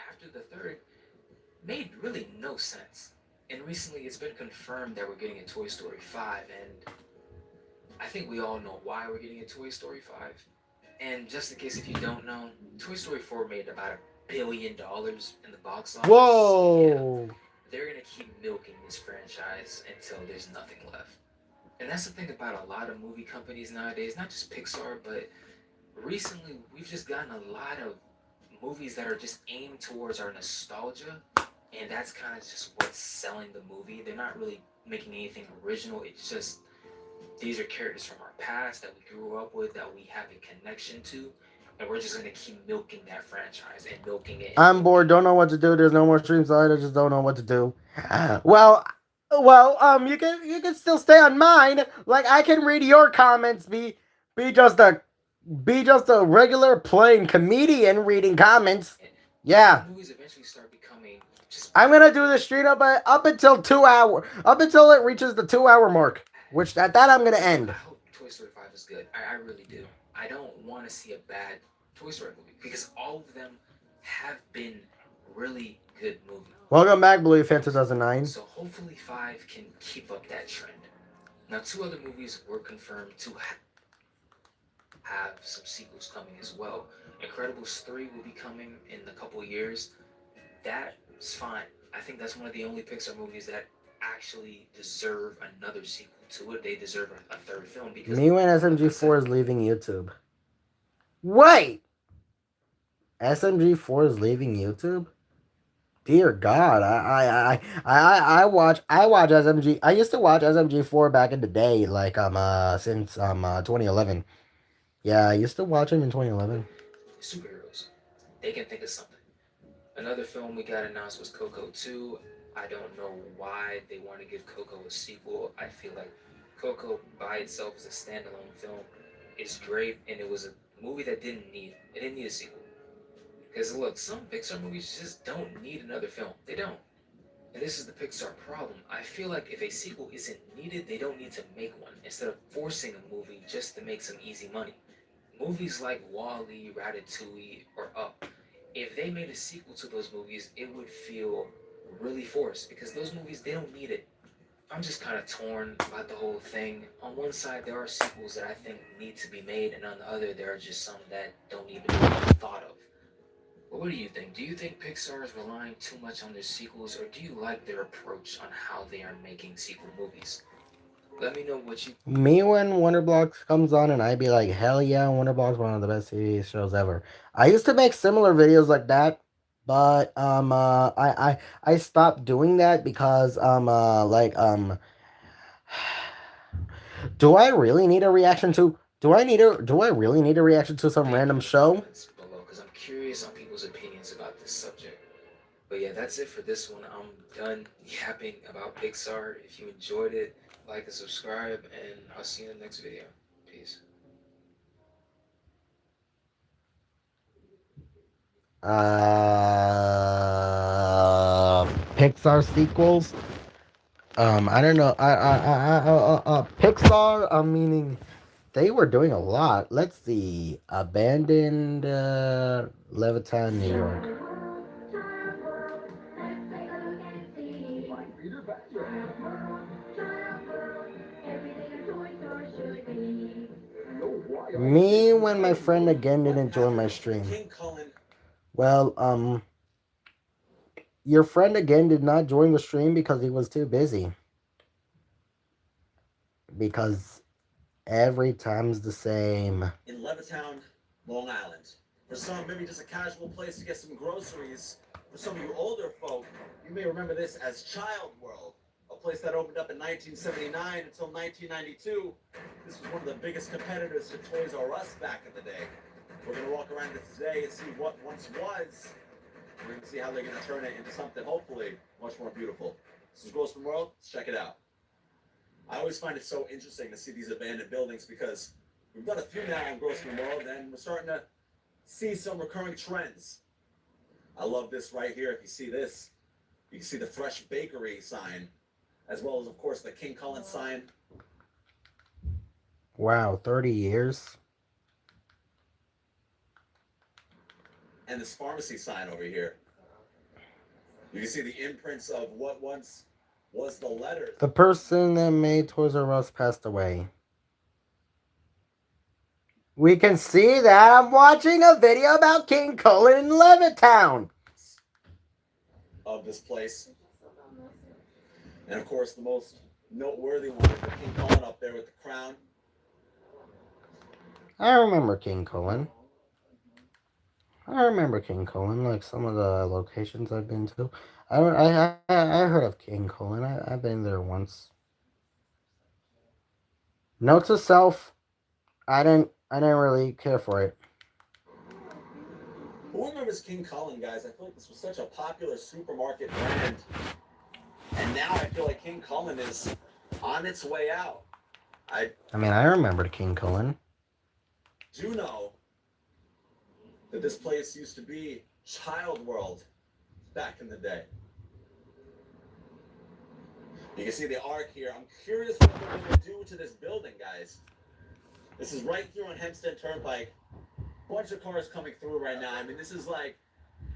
after the third made really no sense. And recently it's been confirmed that we're getting a Toy Story 5, and I think we all know why we're getting a Toy Story 5. And just in case if you don't know, Toy Story 4 made about $1 billion in the box office. Whoa. Yeah, they're gonna keep milking this franchise until there's nothing left. And that's the thing about a lot of movie companies nowadays, not just Pixar, but recently we've just gotten a lot of movies that are just aimed towards our nostalgia, and that's kind of just what's selling the movie. They're not really making anything original. It's just these are characters from our past that we grew up with, that we have a connection to, and we're just gonna keep milking that franchise and milking it. I'm bored, don't know what to do. There's no more streams. I just don't know what to do. Well, you can still stay on mine. Like I can read your comments. Be just a regular plain comedian reading comments. Yeah. Movies eventually start becoming just I'm gonna do the stream up until 2 hours. Up until it reaches the 2 hour mark. Which at that I'm gonna end. I hope Toy Story 5 is good. I really do. I don't want to see a bad Toy Story movie because all of them have been really good movies. Welcome back, Blue Fan 2009. So hopefully 5 can keep up that trend. Now 2 other movies were confirmed to have some sequels coming as well. Incredibles 3 will be coming in a couple years. That's fine. I think that's one of the only Pixar movies that actually deserve another sequel to it. They deserve a third film because Me when SMG4 is leaving YouTube. Wait! SMG4 is leaving YouTube? Dear God, I watch SMG. I used to watch SMG4 back in the day, like since 2011. Yeah, I used to watch him in 2011. Superheroes. They can think of something. Another film we got announced was Coco 2. I don't know why they want to give Coco a sequel. I feel like Coco by itself as a standalone film is great, and it was a movie that didn't need a sequel. Because look, some Pixar movies just don't need another film. They don't. And this is the Pixar problem. I feel like if a sequel isn't needed, they don't need to make one, instead of forcing a movie just to make some easy money. Movies like WALL-E, Ratatouille, or Up, if they made a sequel to those movies, it would feel really forced, because those movies, they don't need it. I'm just kind of torn about the whole thing. On one side, there are sequels that I think need to be made, and on the other, there are just some that don't even be thought of. But what do you think? Do you think Pixar is relying too much on their sequels, or do you like their approach on how they are making sequel movies? Let me know what you... Me when Wonder Blocks comes on and I'd be like, hell yeah, Wonder Blocks one of the best TV shows ever. I used to make similar videos like that, but I stopped doing that because do I really need a reaction to do I really need a reaction to some random show? Below, because I'm curious on people's opinions about this subject. But yeah, that's it for this one. I'm done yapping about Pixar. If you enjoyed it, like and subscribe, and I'll see you in the next video. Peace. Pixar sequels. I don't know. Pixar. Meaning, they were doing a lot. Let's see. Abandoned Levittown, New York. Me when my friend again didn't join my stream. Well, your friend again did not join the stream because he was too busy. Because every time's the same. In Levittown, Long Island. For some, maybe just a casual place to get some groceries. For some of you older folk, you may remember this as Child World, a place that opened up in 1979 until 1992. This was one of the biggest competitors to Toys R Us back in the day. We're going to walk around it today and see what once was. We're going to see how they're going to turn it into something, hopefully, much more beautiful. This is Grossman World. Let's check it out. I always find it so interesting to see these abandoned buildings because we've done a few now in Grossman World, and we're starting to see some recurring trends. I love this right here. If you see this, you can see the Fresh Bakery sign, as well as, of course, the King Cullen sign. Wow, 30 years. And this pharmacy sign over here. You can see the imprints of what once was the letters. The person that made Toys R Us passed away. We can see that. I'm watching a video about King Cullen in Levittown. Of this place. And of course, the most noteworthy one is the King Cullen up there with the crown. I remember King Cullen. Like some of the locations I've been to. I heard of King Cullen. I've been there once. Note to self, I didn't really care for it. Who remembers King Cullen, guys? I feel like this was such a popular supermarket brand. And now I feel like King Cullen is on its way out. I mean, I remembered King Cullen. do know that this place used to be Child World back in the day. You can see the arc here. I'm curious what they're going to do to this building, guys. This is right here on Hempstead Turnpike. Bunch of cars coming through right now. I mean, this is like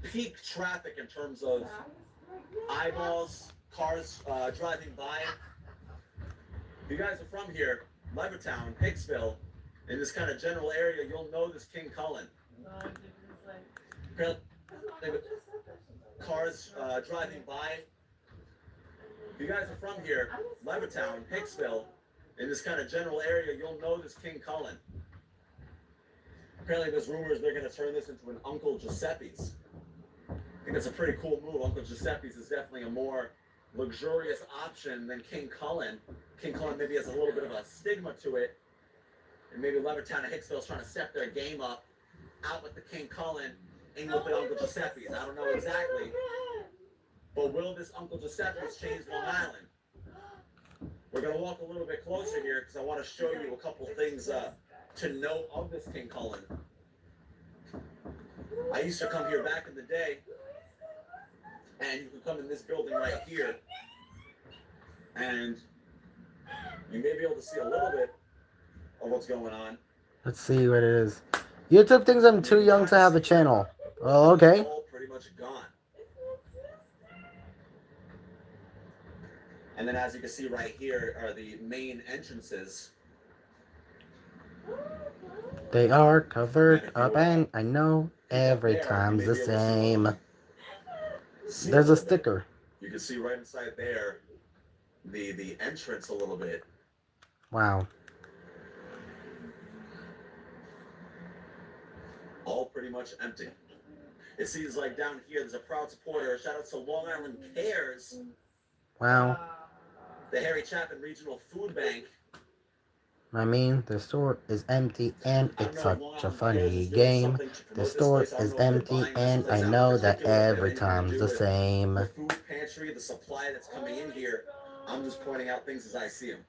peak traffic in terms of eyeballs, cars driving by. If you guys are from here, Levittown, Hicksville, in this kind of general area, you'll know this King Cullen. Cars driving by. If you guys are from here, Levittown, Hicksville, in this kind of general area, you'll know this King Cullen. Apparently there's rumors they're going to turn this into an Uncle Giuseppe's. think it's a pretty cool move. Uncle Giuseppe's is definitely a more luxurious option than King Cullen. King Cullen maybe has a little bit of a stigma to it. And maybe Levittown and Hicksville's trying to step their game up. Out with the King Cullen, in with the Uncle Giuseppe's. I don't know exactly. But will this Uncle Giuseppe's change Long Island? We're going to walk a little bit closer here because I want to show you a couple things to note of this King Cullen. I used to come here back in the day, and you can come in this building right here, and you may be able to see a little bit of what's going on. Let's see what it is. YouTube thinks I'm too young to have a channel. Oh, okay. It's all pretty much gone. And then as you can see right here are the main entrances. They are covered up, and I know every time's the same. There's a sticker. You can see right inside there the entrance a little bit. Wow. All pretty much empty. It seems like down here there's a proud supporter. Shout out to Long Island Cares. Wow. The Harry Chapman Regional Food Bank. I mean, the store is empty, and it's such a funny game. The store is empty, and I know that every time's the same. The food pantry, the supply that's coming in here, I'm just pointing out things as I see them.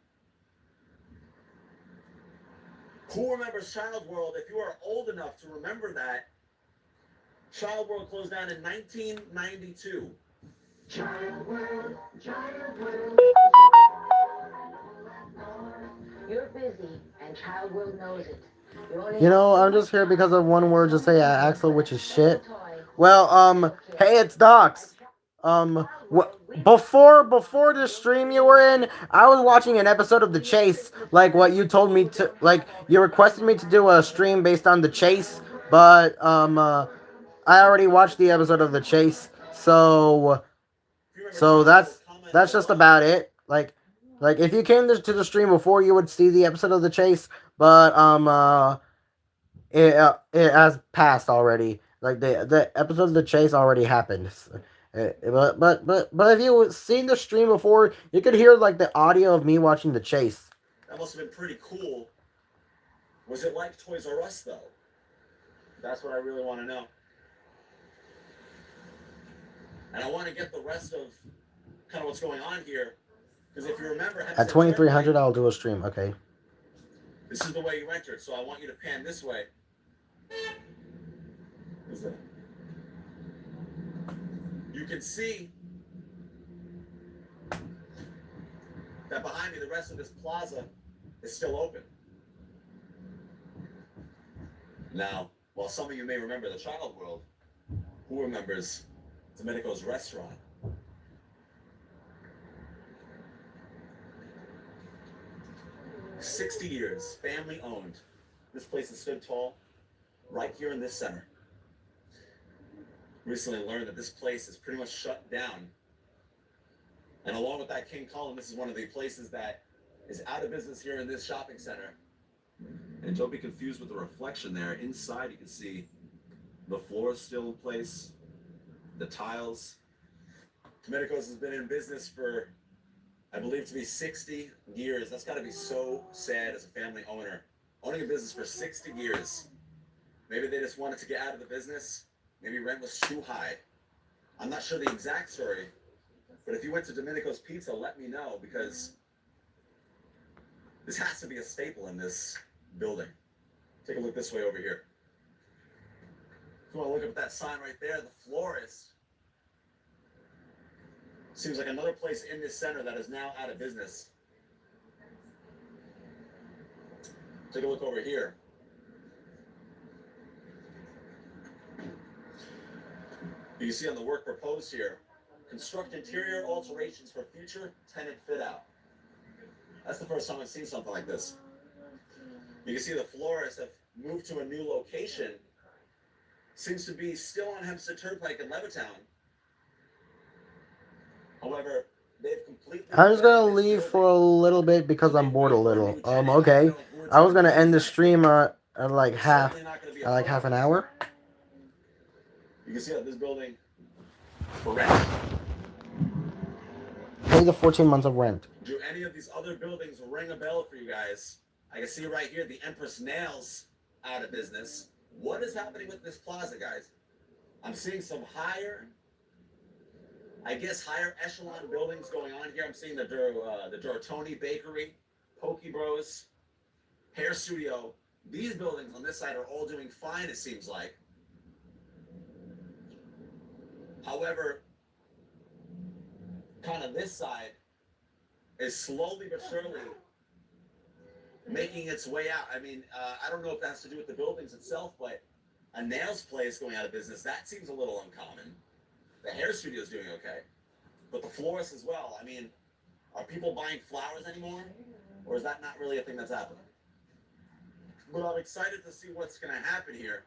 Who remembers Child World? If you are old enough to remember that, Child World closed down in 1992. Child World, Child World. You're busy, and Child World knows it. You know, I'm just here because of one word to say Axel, which is shit. Well, hey, it's Docs. Before the stream you were in, I was watching an episode of The Chase, like what you told me to, like, you requested me to do a stream based on The Chase, but, I already watched the episode of The Chase, so that's just about it. Like if you came to the stream before, you would see the episode of The Chase, but it has passed already. Like the episode of The Chase already happened. But if you seen the stream before, you could hear like the audio of me watching The Chase. That must have been pretty cool. Was it like Toys R Us though? That's what I really want to know. And I want to get the rest of kind of what's going on here. Because if you remember, At 2300, I'll do a stream. Okay. This is the way you entered, so I want you to pan this way. You can see that behind me, the rest of this plaza is still open. Now, while some of you may remember the Child World, who remembers Domenico's restaurant? "60 years, family owned. This place has stood tall right here in this center. Recently learned that this place is pretty much shut down. And along with that King Cullen, this is one of the places that is out of business here in this shopping center. And don't be confused with the reflection there. Inside you can see the floor is still in place, the tiles. Domenico's has been in business for, I believe, to be 60 years. That's got to be so sad as a family owner. Owning a business for 60 years. Maybe they just wanted to get out of the business. Maybe rent was too high. I'm not sure the exact story. But if you went to Domenico's Pizza, let me know, because this has to be a staple in this building. Take a look this way over here. If you want to look up at that sign right there, the Florist. Seems like another place in this center that is now out of business. Take a look over here. You see on the work proposed here, construct interior alterations for future tenant fit out. That's the first time I've seen something like this. You can see the Florists have moved to a new location. Seems to be still on Hempstead Turnpike in Levittown. However, they've completely... I'm just gonna leave for a little bit because I'm bored a little. Okay. I was gonna end the stream at like half an hour. You can see that this building for rent. Pay the 14 months of rent. Do any of these other buildings ring a bell for you guys? I can see right here the Empress Nails out of business. What is happening with this plaza, guys? I'm seeing some higher echelon buildings going on here. I'm seeing the Dortoni Bakery, Poke Bros, Hair Studio. These buildings on this side are all doing fine, it seems like. However, kind of this side is slowly but surely making its way out. I mean, I don't know if that has to do with the buildings itself, but a nails place going out of business, that seems a little uncommon. The hair studio is doing okay, but the florist as well. I mean, are people buying flowers anymore? Or is that not really a thing that's happening? But I'm excited to see what's going to happen here.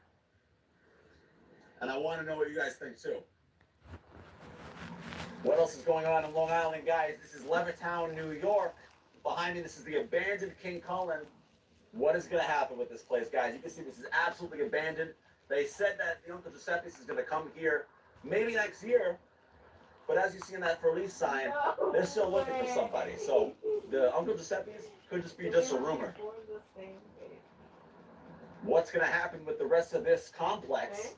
And I want to know what you guys think too. What else is going on in Long Island, guys? This is Levittown, New York. Behind me, this is the abandoned King Cullen. What is going to happen with this place, guys? You can see this is absolutely abandoned. They said that the Uncle Giuseppe's is going to come here maybe next year. But as you see in that for lease sign, they're still looking for somebody. So the Uncle Giuseppe's could just be just a rumor. What's going to happen with the rest of this complex?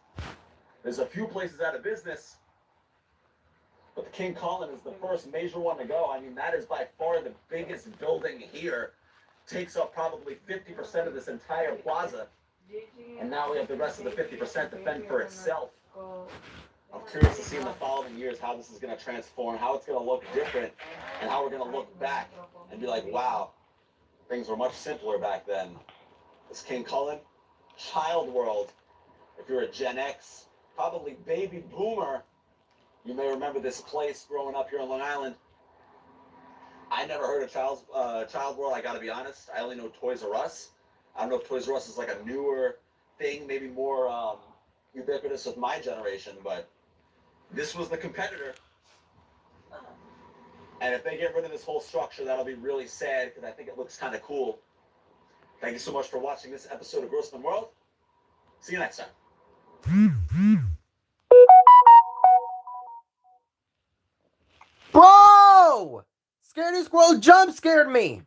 There's a few places out of business. But the King Cullen is the first major one to go. I mean, that is by far the biggest building here. Takes up probably 50% of this entire plaza. And now we have the rest of the 50% to fend for itself. I'm curious to see in the following years how this is going to transform, how it's going to look different, and how we're going to look back and be like, wow, things were much simpler back then. This King Cullen, Child World, if you're a Gen X, probably baby boomer, you may remember this place growing up here in Long Island. I never heard of Child World, I gotta be honest. I only know Toys R Us. I don't know if Toys R Us is like a newer thing, maybe more ubiquitous with my generation, but this was the competitor. And if they get rid of this whole structure, that'll be really sad because I think it looks kind of cool. Thank you so much for watching this episode of Grossman World. See you next time. Bro! Scaredy Squirrel jump scared me.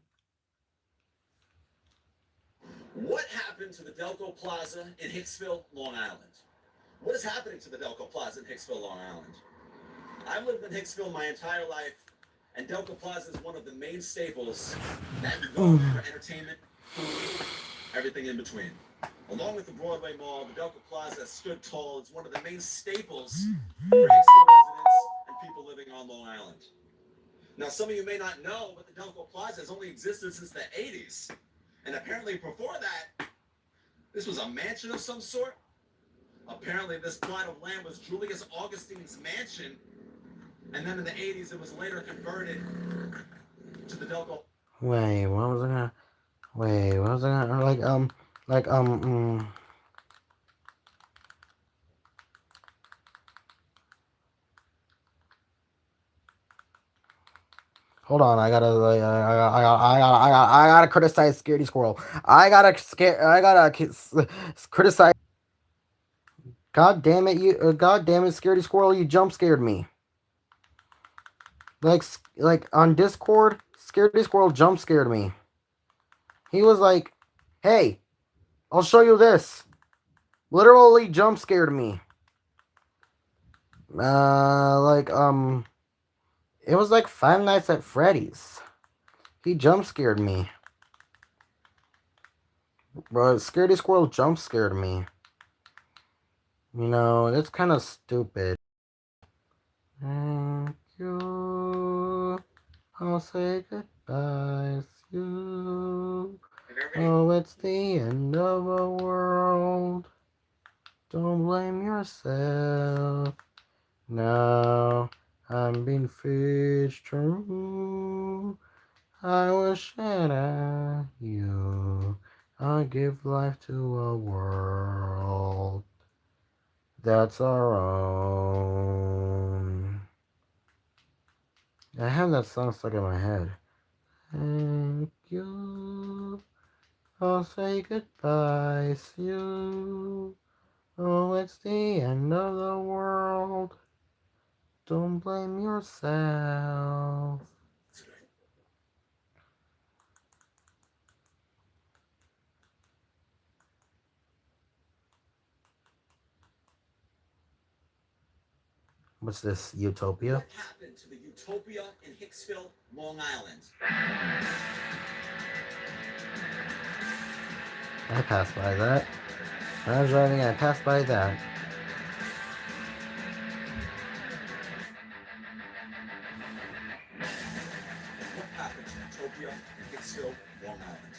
What happened to the Delco Plaza in Hicksville, Long Island? What is happening to the Delco Plaza in Hicksville, Long Island? I've lived in Hicksville my entire life, and Delco Plaza is one of the main staples that you go for entertainment, food, everything in between. Along with the Broadway Mall, the Delco Plaza stood tall. It's one of the main staples for Hicksville residents and people living on Long Island. Now, some of you may not know, but the Delco Plaza has only existed since the 80s. And apparently before that, this was a mansion of some sort. Apparently this plot of land was Julius Augustine's mansion. And then in the 80s, it was later converted to the Delco. Wait, what was I gonna... Wait, what was I gonna... Hold on, I gotta criticize Scaredy Squirrel. I gotta criticize. God damn it, Scaredy Squirrel, you jump scared me. Like on Discord, Scaredy Squirrel jump scared me. He was like, "Hey, I'll show you this." Literally jump scared me. It was like Five Nights at Freddy's. He jump scared me. Bro, Scaredy Squirrel jump scared me. You know, it's kind of stupid. Thank you. I'll say goodbye. You. Oh, it's the end of the world. Don't blame yourself. Now I'm being fished true. I wish that you. I give life to a world that's our own. I have that song stuck in my head. Thank you. I'll say goodbye, you. Oh, it's the end of the world. don't blame yourself. What's this? Utopia? What happened to the Utopia in Hicksville, Long Island? I passed by that. When I was driving, I passed by that. What happened to Utopia in Hicksville, Long Island?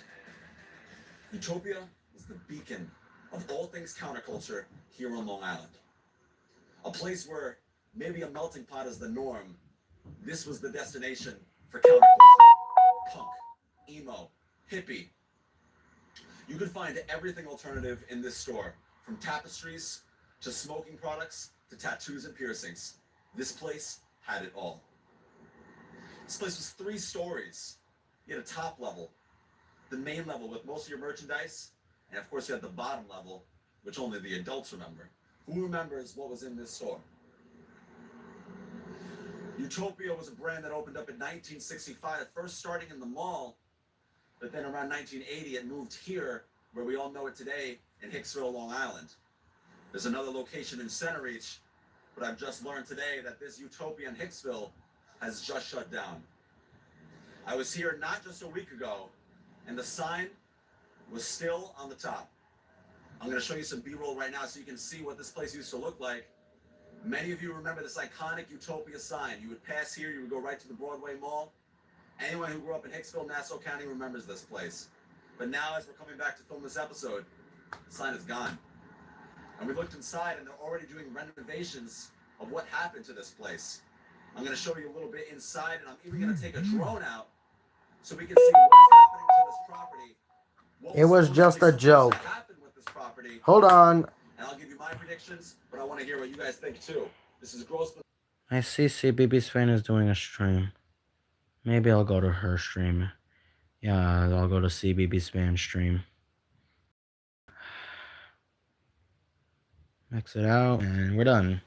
Utopia is the beacon of all things counterculture here on Long Island. A place where maybe a melting pot is the norm. This was the destination for counterculture. Punk, emo, hippie. You could find everything alternative in this store, from tapestries to smoking products to tattoos and piercings. This place had it all. This place was 3 stories. You had a top level, the main level with most of your merchandise, and of course you had the bottom level, which only the adults remember. Who remembers what was in this store? Utopia was a brand that opened up in 1965, first starting in the mall, but then around 1980 it moved here, where we all know it today, in Hicksville, Long Island. There's another location in Centereach, but I've just learned today that this Utopia in Hicksville has just shut down. I was here not just a week ago, and the sign was still on the top. I'm going to show you some B-roll right now so you can see what this place used to look like. Many of you remember this iconic Utopia sign. You would pass here, you would go right to the Broadway Mall. Anyone who grew up in Hicksville, Nassau County remembers this place. But now, as we're coming back to film this episode, the sign is gone. And we looked inside, and they're already doing renovations of what happened to this place. I'm going to show you a little bit inside, and I'm even going to take a drone out so we can see what is happening to this property. It was just a joke. With this property. Hold on. And I'll give you my predictions, but I want to hear what you guys think too. This is Grossman. I see CBB's fan is doing a stream. Maybe I'll go to her stream. Yeah, I'll go to CBB's fan stream. Exit out, and we're done.